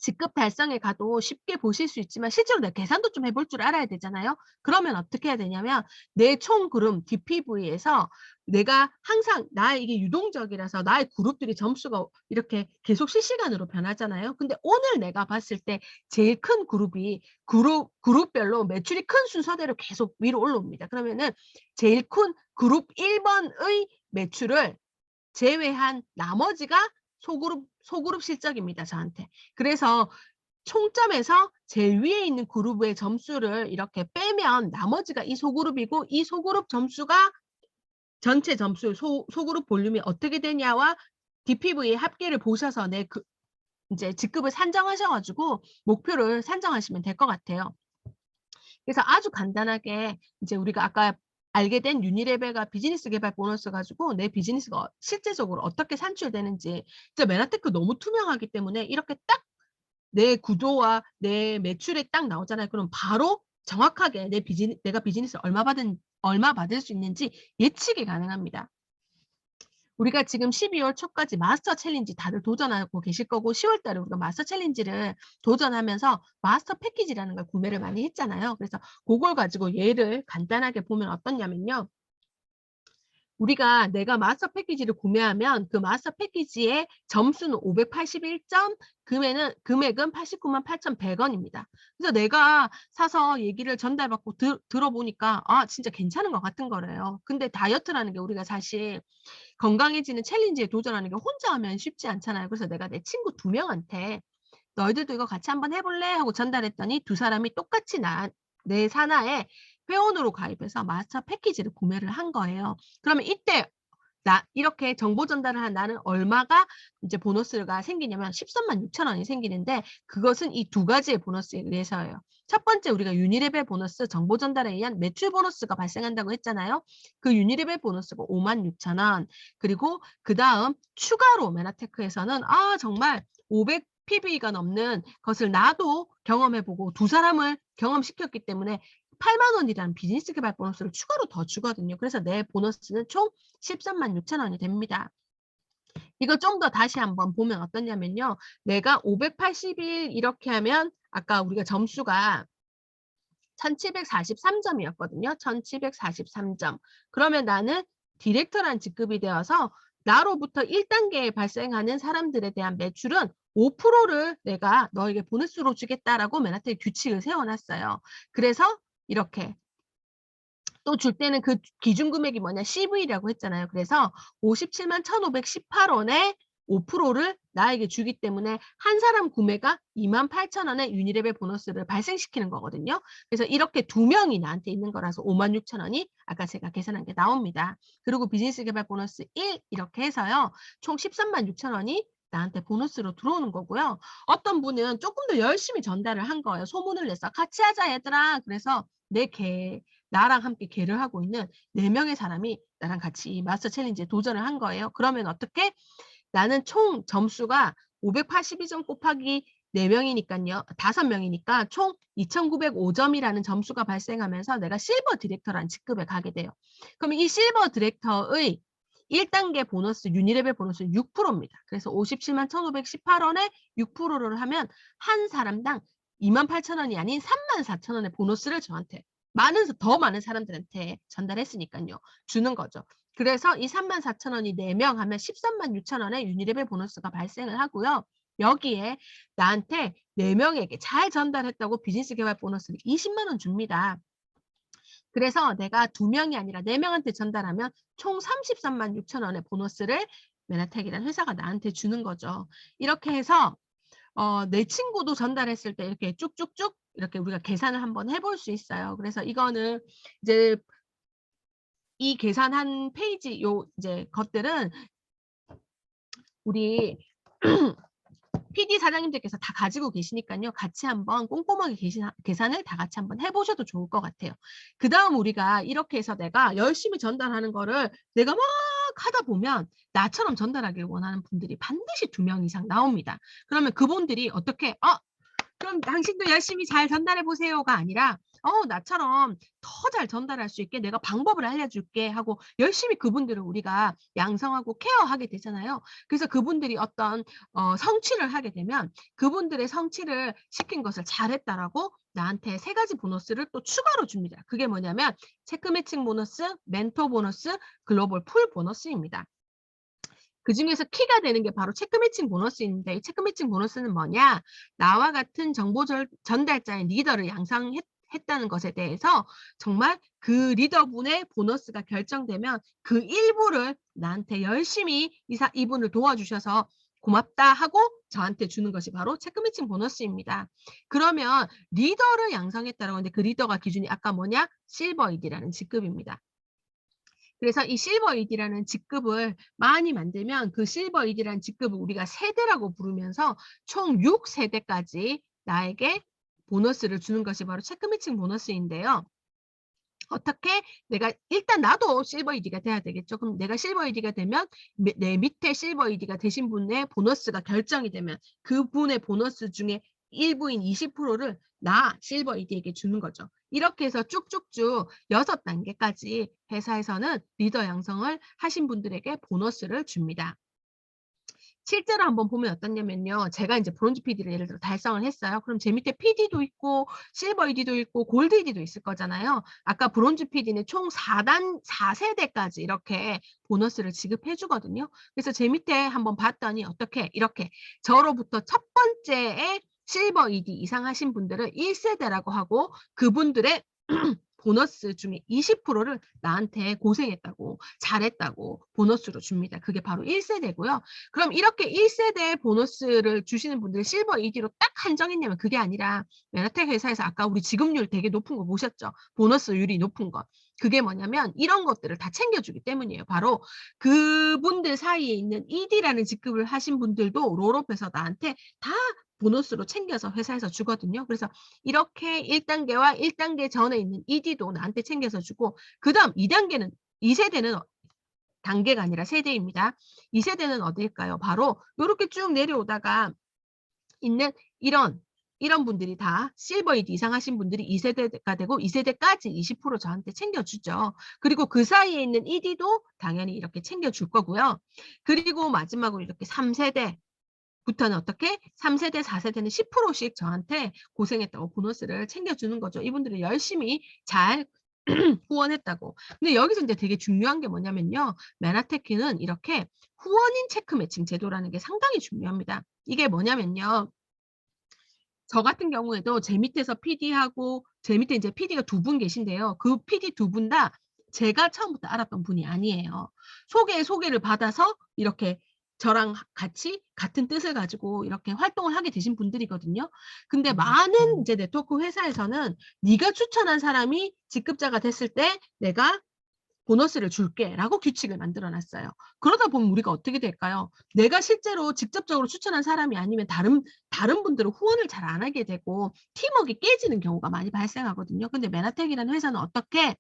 직급 달성에 가도 쉽게 보실 수 있지만 실제로 내가 계산도 좀 해볼 줄 알아야 되잖아요. 그러면 어떻게 해야 되냐면 내 총 그룹 DPV에서 내가 항상 나의 이게 유동적이라서 나의 그룹들이 점수가 이렇게 계속 실시간으로 변하잖아요. 근데 오늘 내가 봤을 때 제일 큰 그룹이 그룹별로 매출이 큰 순서대로 계속 위로 올라옵니다. 그러면은 제일 큰 그룹 1번의 매출을 제외한 나머지가 소그룹 실적입니다, 저한테. 그래서 총점에서 제일 위에 있는 그룹의 점수를 이렇게 빼면 나머지가 이 소그룹이고 이 소그룹 점수가 전체 점수, 소그룹 볼륨이 어떻게 되냐와 DPV의 합계를 보셔서 이제 직급을 산정하셔가지고 목표를 산정하시면 될 것 같아요. 그래서 아주 간단하게 이제 우리가 아까 알게 된 유니레벨과 비즈니스 개발 보너스 가지고 내 비즈니스가 실제적으로 어떻게 산출되는지 진짜 메나테크 너무 투명하기 때문에 이렇게 딱 내 구조와 내 매출이 딱 나오잖아요. 그럼 바로 정확하게 내가 비즈니스 얼마 받을 수 있는지 예측이 가능합니다. 우리가 지금 12월 초까지 마스터 챌린지 다들 도전하고 계실 거고 10월 달에 우리가 마스터 챌린지를 도전하면서 마스터 패키지라는 걸 구매를 많이 했잖아요. 그래서 그걸 가지고 예를 간단하게 보면 어떻냐면요. 우리가 내가 마스터 패키지를 구매하면 그 마스터 패키지의 점수는 581점, 금액은 89만 8,100원입니다. 그래서 내가 사서 얘기를 전달받고 들어보니까 아 진짜 괜찮은 것 같은 거래요. 근데 다이어트라는 게 우리가 사실 건강해지는 챌린지에 도전하는 게 혼자 하면 쉽지 않잖아요. 그래서 내가 내 친구 2명한테 너희들도 이거 같이 한번 해볼래? 하고 전달했더니 두 사람이 똑같이 내 산하에 회원으로 가입해서 마스터 패키지를 구매를 한 거예요. 그러면 이때 이렇게 정보 전달을 한 나는 얼마가 이제 보너스가 생기냐면 13만 6천 원이 생기는데 그것은 이 두 가지의 보너스에 의해서예요. 첫 번째 우리가 유니레벨 보너스 정보 전달에 의한 매출 보너스가 발생한다고 했잖아요. 그 유니레벨 보너스가 5만 6천 원. 그리고 그 다음 추가로 메나테크에서는 정말 500 PB가 넘는 것을 나도 경험해보고 두 사람을 경험시켰기 때문에 8만 원이라는 비즈니스 개발 보너스를 추가로 더 주거든요. 그래서 내 보너스는 총 13만 6천 원이 됩니다. 이거 좀 더 다시 한번 보면 어떠냐면요. 내가 581 이렇게 하면 아까 우리가 점수가 1743점이었거든요. 1743점. 그러면 나는 디렉터란 직급이 되어서 나로부터 1단계에 발생하는 사람들에 대한 매출은 5%를 내가 너에게 보너스로 주겠다라고 맨하탄 규칙을 세워놨어요. 그래서 이렇게 또 줄 때는 그 기준 금액이 뭐냐 CV라고 했잖아요. 그래서 57만 1,518원에 5%를 나에게 주기 때문에 한 사람 구매가 28,000원의 유니레벨 보너스를 발생시키는 거거든요. 그래서 이렇게 두 명이 나한테 있는 거라서 56,000원이 아까 제가 계산한 게 나옵니다. 그리고 비즈니스 개발 보너스 1 이렇게 해서요. 총 13만 6천원이 나한테 보너스로 들어오는 거고요. 어떤 분은 조금 더 열심히 전달을 한 거예요. 소문을 내서 같이 하자 얘들아. 그래서 나랑 함께 개를 하고 있는 4명의 사람이 나랑 같이 이 마스터 챌린지에 도전을 한 거예요. 그러면 어떻게? 나는 총 점수가 582점 곱하기 4명이니까요. 5명이니까 총 2,905점이라는 점수가 발생하면서 내가 실버 디렉터라는 직급에 가게 돼요. 그럼 이 실버 디렉터의 1단계 보너스, 유니레벨 보너스는 6%입니다. 그래서 57만 1,518원에 6%를 하면 한 사람당 28,000원이 아닌 34,000원의 보너스를 저한테 더 많은 사람들한테 전달했으니까요. 주는 거죠. 그래서 이 34,000원이 4명 하면 13만 6천원의 유니레벨 보너스가 발생을 하고요. 여기에 나한테 4명에게 잘 전달했다고 비즈니스 개발 보너스를 20만 원 줍니다. 그래서 내가 2명이 아니라 4명한테 전달하면 총 33만 6천원의 보너스를 메나텍이라는 회사가 나한테 주는 거죠. 이렇게 해서 내 친구도 전달했을 때 이렇게 쭉쭉쭉 이렇게 우리가 계산을 한번 해볼 수 있어요. 그래서 이거는 이제 이 계산한 페이지 이제 것들은 우리 PD 사장님들께서 다 가지고 계시니까요. 같이 한번 꼼꼼하게 계산을 다 같이 한번 해보셔도 좋을 것 같아요. 그 다음 우리가 이렇게 해서 내가 열심히 전달하는 거를 내가 막 하다 보면 나처럼 전달하길 원하는 분들이 반드시 2명 이상 나옵니다. 그러면 그분들이 어떻게 그럼 당신도 열심히 잘 전달해 보세요가 아니라 나처럼 더 잘 전달할 수 있게 내가 방법을 알려줄게 하고 열심히 그분들을 우리가 양성하고 케어하게 되잖아요. 그래서 그분들이 어떤 성취를 하게 되면 그분들의 성취를 시킨 것을 잘했다라고 나한테 3가지 보너스를 또 추가로 줍니다. 그게 뭐냐면 체크 매칭 보너스, 멘토 보너스, 글로벌 풀 보너스입니다. 그 중에서 키가 되는 게 바로 체크 매칭 보너스인데 이 체크 매칭 보너스는 뭐냐? 나와 같은 정보 전달자의 리더를 양성했다는 것에 대해서 정말 그 리더분의 보너스가 결정되면 그 일부를 나한테 열심히 이분을 도와주셔서 고맙다 하고 저한테 주는 것이 바로 체크 매칭 보너스입니다. 그러면 리더를 양성했다라고 하는데 그 리더가 기준이 아까 뭐냐? 실버 ED라는 직급입니다. 그래서 이 실버 ED라는 직급을 많이 만들면 그 실버 ED라는 직급을 우리가 세대라고 부르면서 총 6세대까지 나에게 보너스를 주는 것이 바로 체크 매칭 보너스인데요. 어떻게 일단 나도 실버 ED가 돼야 되겠죠. 그럼 내가 실버 ED가 되면 내 밑에 실버 ED가 되신 분의 보너스가 결정이 되면 그분의 보너스 중에 일부인 20%를 나 실버 ED에게 주는 거죠. 이렇게 해서 쭉쭉쭉 6단계까지 회사에서는 리더 양성을 하신 분들에게 보너스를 줍니다. 실제로 한번 보면 어떻냐면요. 제가 이제 브론즈 PD를 예를 들어 달성을 했어요. 그럼 제 밑에 PD도 있고 실버 ED도 있고 골드 ED도 있을 거잖아요. 아까 브론즈 PD는 총 4세대까지 이렇게 보너스를 지급해 주거든요. 그래서 제 밑에 한번 봤더니 어떻게 이렇게 저로부터 첫 번째에 실버 ED 이상 하신 분들을 1세대라고 하고 그분들의 보너스 중에 20%를 나한테 고생했다고 잘했다고 보너스로 줍니다. 그게 바로 1세대고요. 그럼 이렇게 1세대 보너스를 주시는 분들 실버 ED로 딱 한정했냐면 그게 아니라 메나텍 회사에서 아까 우리 지급률 되게 높은 거 보셨죠? 보너스율이 높은 거. 그게 뭐냐면 이런 것들을 다 챙겨주기 때문이에요. 바로 그분들 사이에 있는 ED라는 직급을 하신 분들도 롤업해서 나한테 다 보너스로 챙겨서 회사에서 주거든요. 그래서 이렇게 1단계와 1단계 전에 있는 ED도 나한테 챙겨서 주고 그 다음 2단계는 2세대는 단계가 아니라 세대입니다. 2세대는 어딜까요? 바로 이렇게 쭉 내려오다가 있는 이런 분들이 다 실버 ED 이상 하신 분들이 2세대가 되고 2세대까지 20% 저한테 챙겨주죠. 그리고 그 사이에 있는 ED도 당연히 이렇게 챙겨줄 거고요. 그리고 마지막으로 이렇게 3세대 부터는 어떻게? 3세대, 4세대는 10%씩 저한테 고생했다고 보너스를 챙겨주는 거죠. 이분들은 열심히 잘 후원했다고. 근데 여기서 이제 되게 중요한 게 뭐냐면요. 메나테키는 이렇게 후원인 체크 매칭 제도라는 게 상당히 중요합니다. 이게 뭐냐면요. 저 같은 경우에도 제 밑에서 PD하고 제 밑에 이제 PD가 2분 계신데요. 그 PD 2분 다 제가 처음부터 알았던 분이 아니에요. 소개를 받아서 이렇게 저랑 같이 같은 뜻을 가지고 이렇게 활동을 하게 되신 분들이거든요. 근데 많은 이제 네트워크 회사에서는 네가 추천한 사람이 직급자가 됐을 때 내가 보너스를 줄게라고 규칙을 만들어 놨어요. 그러다 보면 우리가 어떻게 될까요? 내가 실제로 직접적으로 추천한 사람이 아니면 다른 분들은 후원을 잘 안 하게 되고 팀워크가 깨지는 경우가 많이 발생하거든요. 근데 메나텍이라는 회사는 어떻게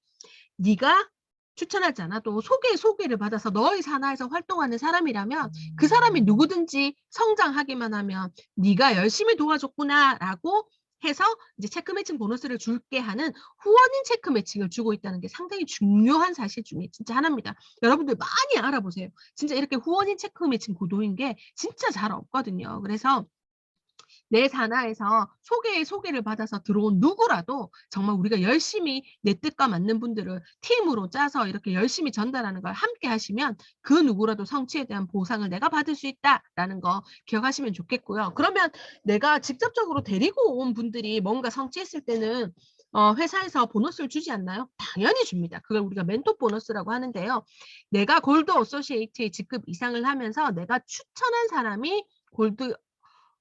네가 추천하지 않아도 소개를 받아서 너희 산하에서 활동하는 사람이라면 그 사람이 누구든지 성장하기만 하면 네가 열심히 도와줬구나라고 해서 이제 체크 매칭 보너스를 줄게 하는 후원인 체크 매칭을 주고 있다는 게 상당히 중요한 사실 중에 진짜 하나입니다. 여러분들 많이 알아보세요. 진짜 이렇게 후원인 체크 매칭 구도인 게 진짜 잘 없거든요. 그래서 내 산하에서 소개를 받아서 들어온 누구라도 정말 우리가 열심히 내 뜻과 맞는 분들을 팀으로 짜서 이렇게 열심히 전달하는 걸 함께 하시면 그 누구라도 성취에 대한 보상을 내가 받을 수 있다라는 거 기억하시면 좋겠고요. 그러면 내가 직접적으로 데리고 온 분들이 뭔가 성취했을 때는 회사에서 보너스를 주지 않나요? 당연히 줍니다. 그걸 우리가 멘토 보너스라고 하는데요. 내가 골드 어소시에이트의 직급 이상을 하면서 내가 추천한 사람이 골드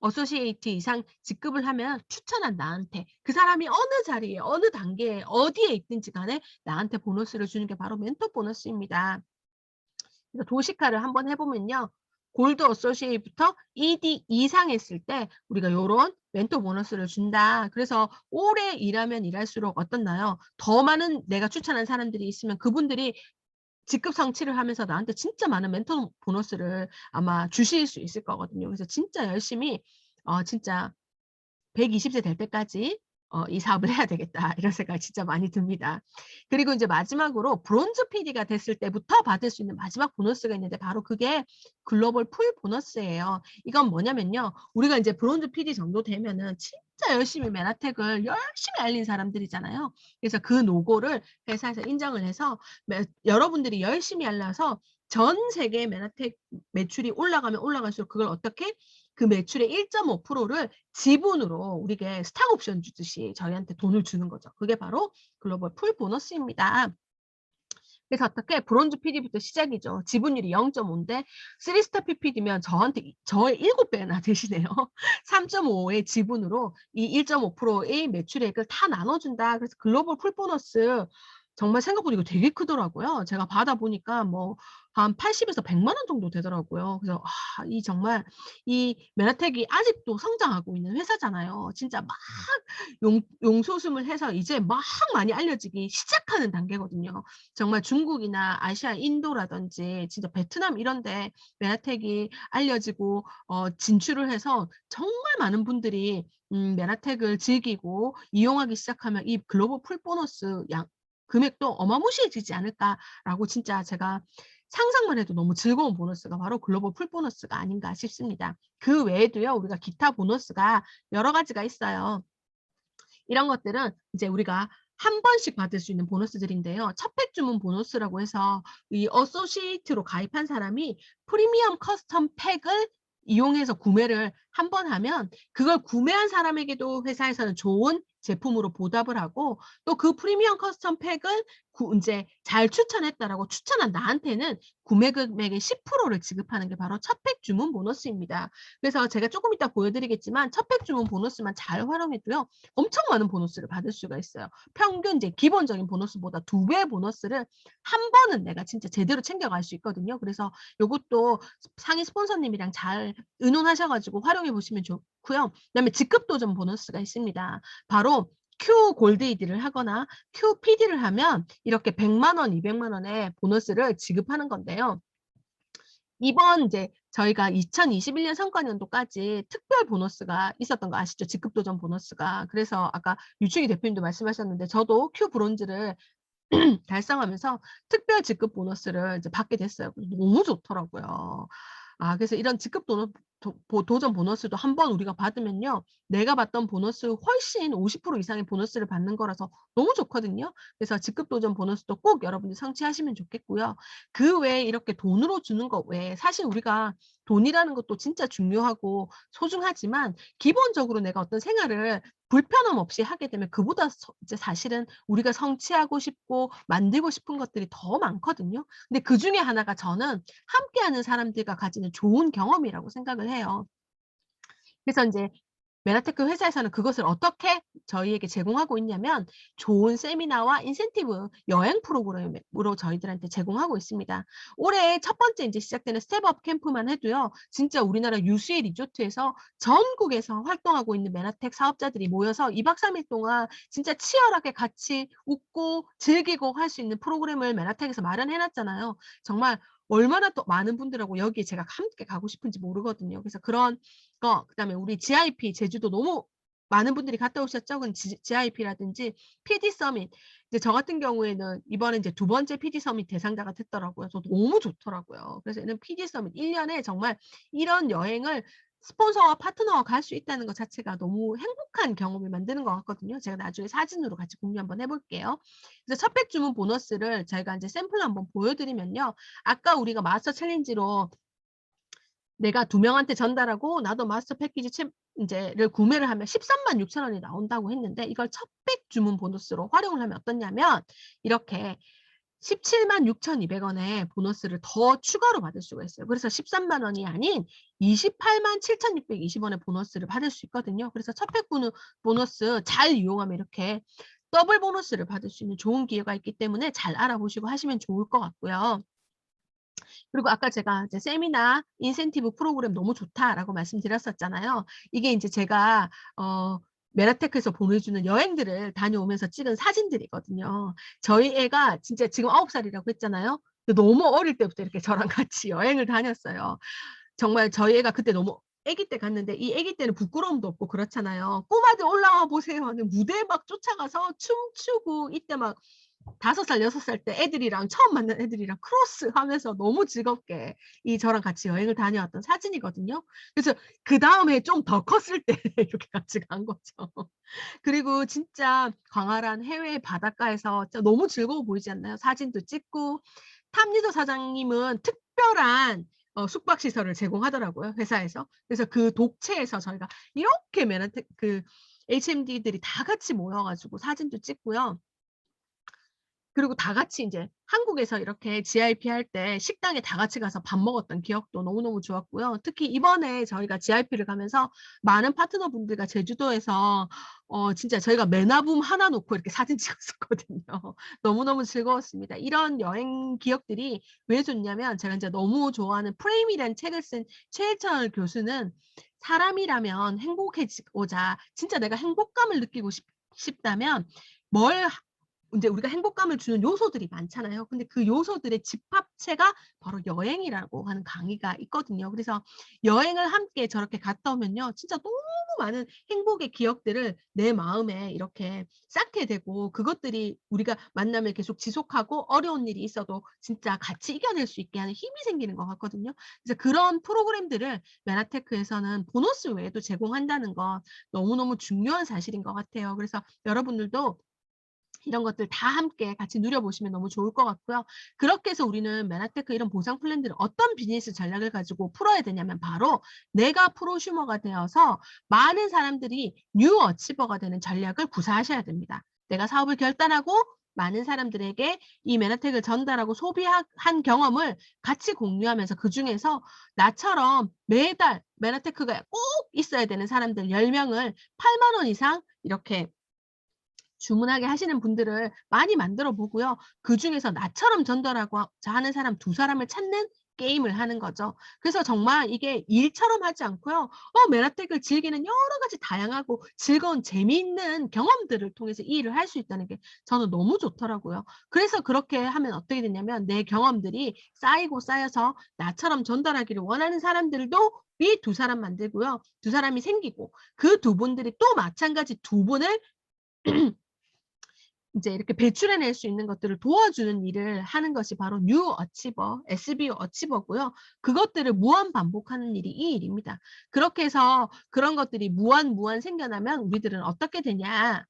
어소시에이트 이상 직급을 하면 추천한 나한테 그 사람이 어느 자리에 어느 단계에 어디에 있든지 간에 나한테 보너스를 주는 게 바로 멘토 보너스입니다. 그래서 도시카를 한번 해보면요. 골드 어소시에이트부터 ED 이상 했을 때 우리가 요런 멘토 보너스를 준다. 그래서 오래 일하면 일할수록 어떻나요? 더 많은 내가 추천한 사람들이 있으면 그분들이 직급 성취를 하면서 나한테 진짜 많은 멘토 보너스를 아마 주실 수 있을 거거든요. 그래서 진짜 열심히 진짜 120세 될 때까지 이 사업을 해야 되겠다 이런 생각이 진짜 많이 듭니다. 그리고 이제 마지막으로 브론즈 PD가 됐을 때부터 받을 수 있는 마지막 보너스가 있는데 바로 그게 글로벌 풀 보너스예요. 이건 뭐냐면요. 우리가 이제 브론즈 PD 정도 되면은 진짜 열심히 메나텍을 열심히 알린 사람들이잖아요. 그래서 그 노고를 회사에서 인정을 해서 여러분들이 열심히 알려서 전 세계 메나텍 매출이 올라가면 올라갈수록 그걸 어떻게 그 매출의 1.5%를 지분으로 우리에게 스탁 옵션 주듯이 저희한테 돈을 주는 거죠. 그게 바로 글로벌 풀 보너스입니다. 그래서 어떻게 브론즈 PD부터 시작이죠. 지분율이 0.5인데 3스타 PPD면 저의 7배나 되시네요. 3.5의 지분으로 이 1.5%의 매출액을 다 나눠준다. 그래서 글로벌 풀 보너스 정말 생각보다 이거 되게 크더라고요. 제가 받아 보니까 뭐 한 80에서 100만 원 정도 되더라고요. 그래서 이 정말 이 메나텍이 아직도 성장하고 있는 회사잖아요. 진짜 막 용소숨을 해서 이제 막 많이 알려지기 시작하는 단계거든요. 정말 중국이나 아시아 인도라든지 진짜 베트남 이런 데 메나텍이 알려지고 진출을 해서 정말 많은 분들이 메나텍을 즐기고 이용하기 시작하면 이 글로벌 풀 보너스 금액도 어마무시해지지 않을까라고 진짜 제가 상상만 해도 너무 즐거운 보너스가 바로 글로벌 풀 보너스가 아닌가 싶습니다. 그 외에도요, 우리가 기타 보너스가 여러 가지가 있어요. 이런 것들은 이제 우리가 한 번씩 받을 수 있는 보너스들인데요. 첫 팩 주문 보너스라고 해서 이 어소시에이트로 가입한 사람이 프리미엄 커스텀 팩을 이용해서 구매를 한 번 하면 그걸 구매한 사람에게도 회사에서는 좋은 제품으로 보답을 하고 또 그 프리미엄 커스텀 팩을 이제 잘 추천했다라고 추천한 나한테는 구매 금액의 10%를 지급하는 게 바로 첫 팩 주문 보너스입니다. 그래서 제가 조금 이따 보여드리겠지만 첫 팩 주문 보너스만 잘 활용해도요. 엄청 많은 보너스를 받을 수가 있어요. 평균 이제 기본적인 보너스보다 2배의 보너스를 한 번은 내가 진짜 제대로 챙겨갈 수 있거든요. 그래서 요것도 상위 스폰서님이랑 잘 의논하셔가지고 활용해 보시면 좋고요. 그다음에 직급 도전 보너스가 있습니다. 바로 Q 골드이드를 하거나 Q PD를 하면 이렇게 100만 원, 200만 원의 보너스를 지급하는 건데요. 이번 이제 저희가 2021년 성과년도까지 특별 보너스가 있었던 거 아시죠? 직급 도전 보너스가. 그래서 아까 유충희 대표님도 말씀하셨는데 저도 Q 브론즈를 달성하면서 특별 직급 보너스를 이제 받게 됐어요. 너무 좋더라고요. 그래서 이런 직급 도전 보너스도 한번 우리가 받으면요. 내가 받던 보너스 훨씬 50% 이상의 보너스를 받는 거라서 너무 좋거든요. 그래서 직급 도전 보너스도 꼭 여러분들 성취하시면 좋겠고요. 그 외에 이렇게 돈으로 주는 것 외에 사실 우리가 돈이라는 것도 진짜 중요하고 소중하지만 기본적으로 내가 어떤 생활을 불편함 없이 하게 되면 그보다 이제 사실은 우리가 성취하고 싶고 만들고 싶은 것들이 더 많거든요. 근데 그중에 하나가 저는 함께하는 사람들과 가지는 좋은 경험이라고 생각을 해요. 그래서 이제 메나테크 회사에서는 그것을 어떻게 저희에게 제공하고 있냐면 좋은 세미나와 인센티브 여행 프로그램으로 저희들한테 제공하고 있습니다. 올해 첫 번째 이제 시작되는 스텝업 캠프만 해도요. 진짜 우리나라 유수의 리조트에서 전국에서 활동하고 있는 메나텍 사업자들이 모여서 2박 3일 동안 진짜 치열하게 같이 웃고 즐기고 할 수 있는 프로그램을 메나텍에서 마련해 놨잖아요. 정말 얼마나 또 많은 분들하고 여기에 제가 함께 가고 싶은지 모르거든요. 그래서 그런 그다음에 우리 GIP 제주도 너무 많은 분들이 갔다 오셨죠? 그 GIP라든지 PD 서밋. 이제 저 같은 경우에는 이번에 이제 두 번째 PD 서밋 대상자가 됐더라고요. 저 너무 좋더라고요. 그래서 얘는 PD 서밋 1년에 정말 이런 여행을 스폰서와 파트너와 갈 수 있다는 것 자체가 너무 행복한 경험을 만드는 것 같거든요. 제가 나중에 사진으로 같이 공유 한번 해볼게요. 그래서 첫 팩 주문 보너스를 저희가 이제 샘플 한번 보여드리면요. 아까 우리가 마스터 챌린지로 내가 2명한테 전달하고 나도 마스터 패키지 이제를 구매를 하면 13만 6천 원이 나온다고 했는데 이걸 첫 팩 주문 보너스로 활용을 하면 어떠냐면 이렇게 17만 6,200원의 보너스를 더 추가로 받을 수가 있어요. 그래서 13만 원이 아닌 28만 7,620원의 보너스를 받을 수 있거든요. 그래서 첫 팩 보너스 잘 이용하면 이렇게 더블 보너스를 받을 수 있는 좋은 기회가 있기 때문에 잘 알아보시고 하시면 좋을 것 같고요. 그리고 아까 제가 이제 세미나 인센티브 프로그램 너무 좋다라고 말씀드렸었잖아요. 이게 이제 제가 메라테크에서 보내주는 여행들을 다녀오면서 찍은 사진들이거든요. 저희 애가 진짜 지금 9살이라고 했잖아요. 너무 어릴 때부터 이렇게 저랑 같이 여행을 다녔어요. 정말 저희 애가 그때 너무 아기 때 갔는데 이 아기 때는 부끄러움도 없고 그렇잖아요. 꼬마들 올라와 보세요 하는 무대에 막 쫓아가서 춤추고 이때 막 5살, 6살 때 애들이랑 처음 만난 애들이랑 크로스 하면서 너무 즐겁게 저랑 같이 여행을 다녀왔던 사진이거든요. 그래서 그다음에 좀 더 컸을 때 이렇게 같이 간 거죠. 그리고 진짜 광활한 해외 바닷가에서 진짜 너무 즐거워 보이지 않나요? 사진도 찍고 탑리더 사장님은 특별한 숙박시설을 제공하더라고요, 회사에서. 그래서 그 독채에서 저희가 이렇게 HMD들이 다 같이 모여가지고 사진도 찍고요. 그리고 다 같이 인제 한국에서 이렇게 GIP 할 때 식당에 다 같이 가서 밥 먹었던 기억도 너무너무 좋았고요. 특히 이번에 저희가 GIP를 가면서 많은 파트너분들과 제주도에서 진짜 저희가 메나붐 하나 놓고 이렇게 사진 찍었었거든요. 너무너무 즐거웠습니다. 이런 여행 기억들이 왜 좋냐면 제가 인제 너무 좋아하는 프레임이라는 책을 쓴 최일철 교수는 "사람이라면 행복해지고자 진짜 내가 행복감을 느끼고 싶다면 뭘 인제 우리가 행복감을 주는 요소들이 많잖아요. 근데 그 요소들의 집합체가 바로 여행이라고 하는 강의가 있거든요. 그래서 여행을 함께 저렇게 갔다 오면요. 진짜 너무 많은 행복의 기억들을 내 마음에 이렇게 쌓게 되고 그것들이 우리가 만남을 계속 지속하고 어려운 일이 있어도 진짜 같이 이겨낼 수 있게 하는 힘이 생기는 것 같거든요. 그래서 그런 프로그램들을 메나테크에서는 보너스 외에도 제공한다는 건 너무너무 중요한 사실인 것 같아요. 그래서 여러분들도 이런 것들 다 함께 같이 누려보시면 너무 좋을 것 같고요. 그렇게 해서 우리는 메나테크 이런 보상 플랜들을 어떤 비즈니스 전략을 가지고 풀어야 되냐면 바로 내가 프로슈머가 되어서 많은 사람들이 뉴 어치버가 되는 전략을 구사하셔야 됩니다. 내가 사업을 결단하고 많은 사람들에게 이 메나텍을 전달하고 소비한 경험을 같이 공유하면서 그중에서 나처럼 매달 메나테크가 꼭 있어야 되는 사람들 10명을 8만 원 이상 이렇게 주문하게 하시는 분들을 많이 만들어 보고요. 그중에서 나처럼 전달하고자 하는 사람 2사람을 찾는 게임을 하는 거죠. 그래서 정말 이게 일처럼 하지 않고요. 메나텍을 즐기는 여러 가지 다양하고 즐거운 재미있는 경험들을 통해서 이 일을 할 수 있다는 게 저는 너무 좋더라고요. 그래서 그렇게 하면 어떻게 되냐면 내 경험들이 쌓이고 쌓여서 나처럼 전달하기를 원하는 사람들도 이 2사람 만들고요. 2사람이 생기고 그 2분들이 또 마찬가지 2분을 이제 이렇게 배출해낼 수 있는 것들을 도와주는 일을 하는 것이 바로 뉴 어치버, SB 어치버고요. 그것들을 무한 반복하는 일이 이 일입니다. 그렇게 해서 그런 것들이 무한 생겨나면 우리들은 어떻게 되냐.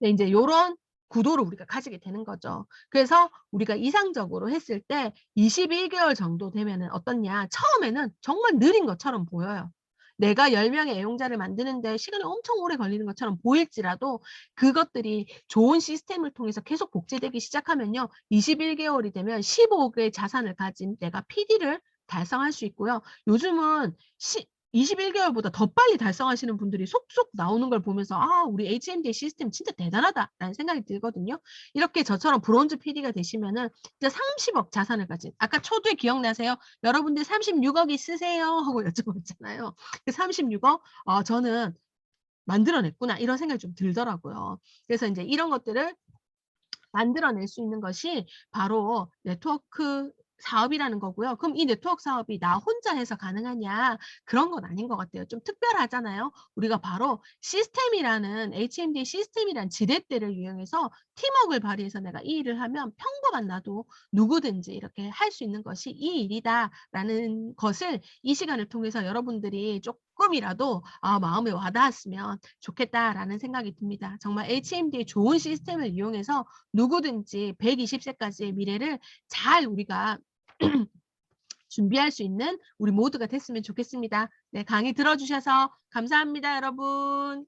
네, 인제 요런 구도를 우리가 가지게 되는 거죠. 그래서 우리가 이상적으로 했을 때 21개월 정도 되면은 어떻냐. 처음에는 정말 느린 것처럼 보여요. 내가 10명의 애용자를 만드는데 시간이 엄청 오래 걸리는 것처럼 보일지라도 그것들이 좋은 시스템을 통해서 계속 복제되기 시작하면요. 21개월이 되면 15억의 자산을 가진 내가 PD를 달성할 수 있고요. 요즘은 21개월보다 더 빨리 달성하시는 분들이 속속 나오는 걸 보면서 '아 우리 HMD의 시스템 진짜 대단하다.'라는 생각이 들거든요. 이렇게 저처럼 브론즈 PD가 되시면은 진짜 30억 자산을 가진 아까 초두에 기억나세요? "여러분들 36억 있으세요?" 하고 여쭤봤잖아요. 그 36억 저는 만들어냈구나 이런 생각이 좀 들더라고요. 그래서 인제 이런 것들을 만들어낼 수 있는 것이 바로 네트워크 사업이라는 거고요. 그럼 이 네트워크 사업이 나 혼자 해서 가능하냐? 그런 건 아닌 것 같아요. 좀 특별하잖아요. 우리가 바로 시스템이라는 HMD 시스템이라는 지렛대를 이용해서 팀워크를 발휘해서 내가 이 일을 하면 평범한 나도 누구든지 이렇게 할 수 있는 것이 이 일이다라는 것을 이 시간을 통해서 여러분들이 쪼끔이라도 마음에 와 닿았으면 좋겠다라는 생각이 듭니다. 정말 HMD의 좋은 시스템을 이용해서 누구든지 120세까지의 미래를 잘 우리가 준비할 수 있는 우리 모두가 됐으면 좋겠습니다. 네, 강의 들어주셔서 감사합니다, 여러분.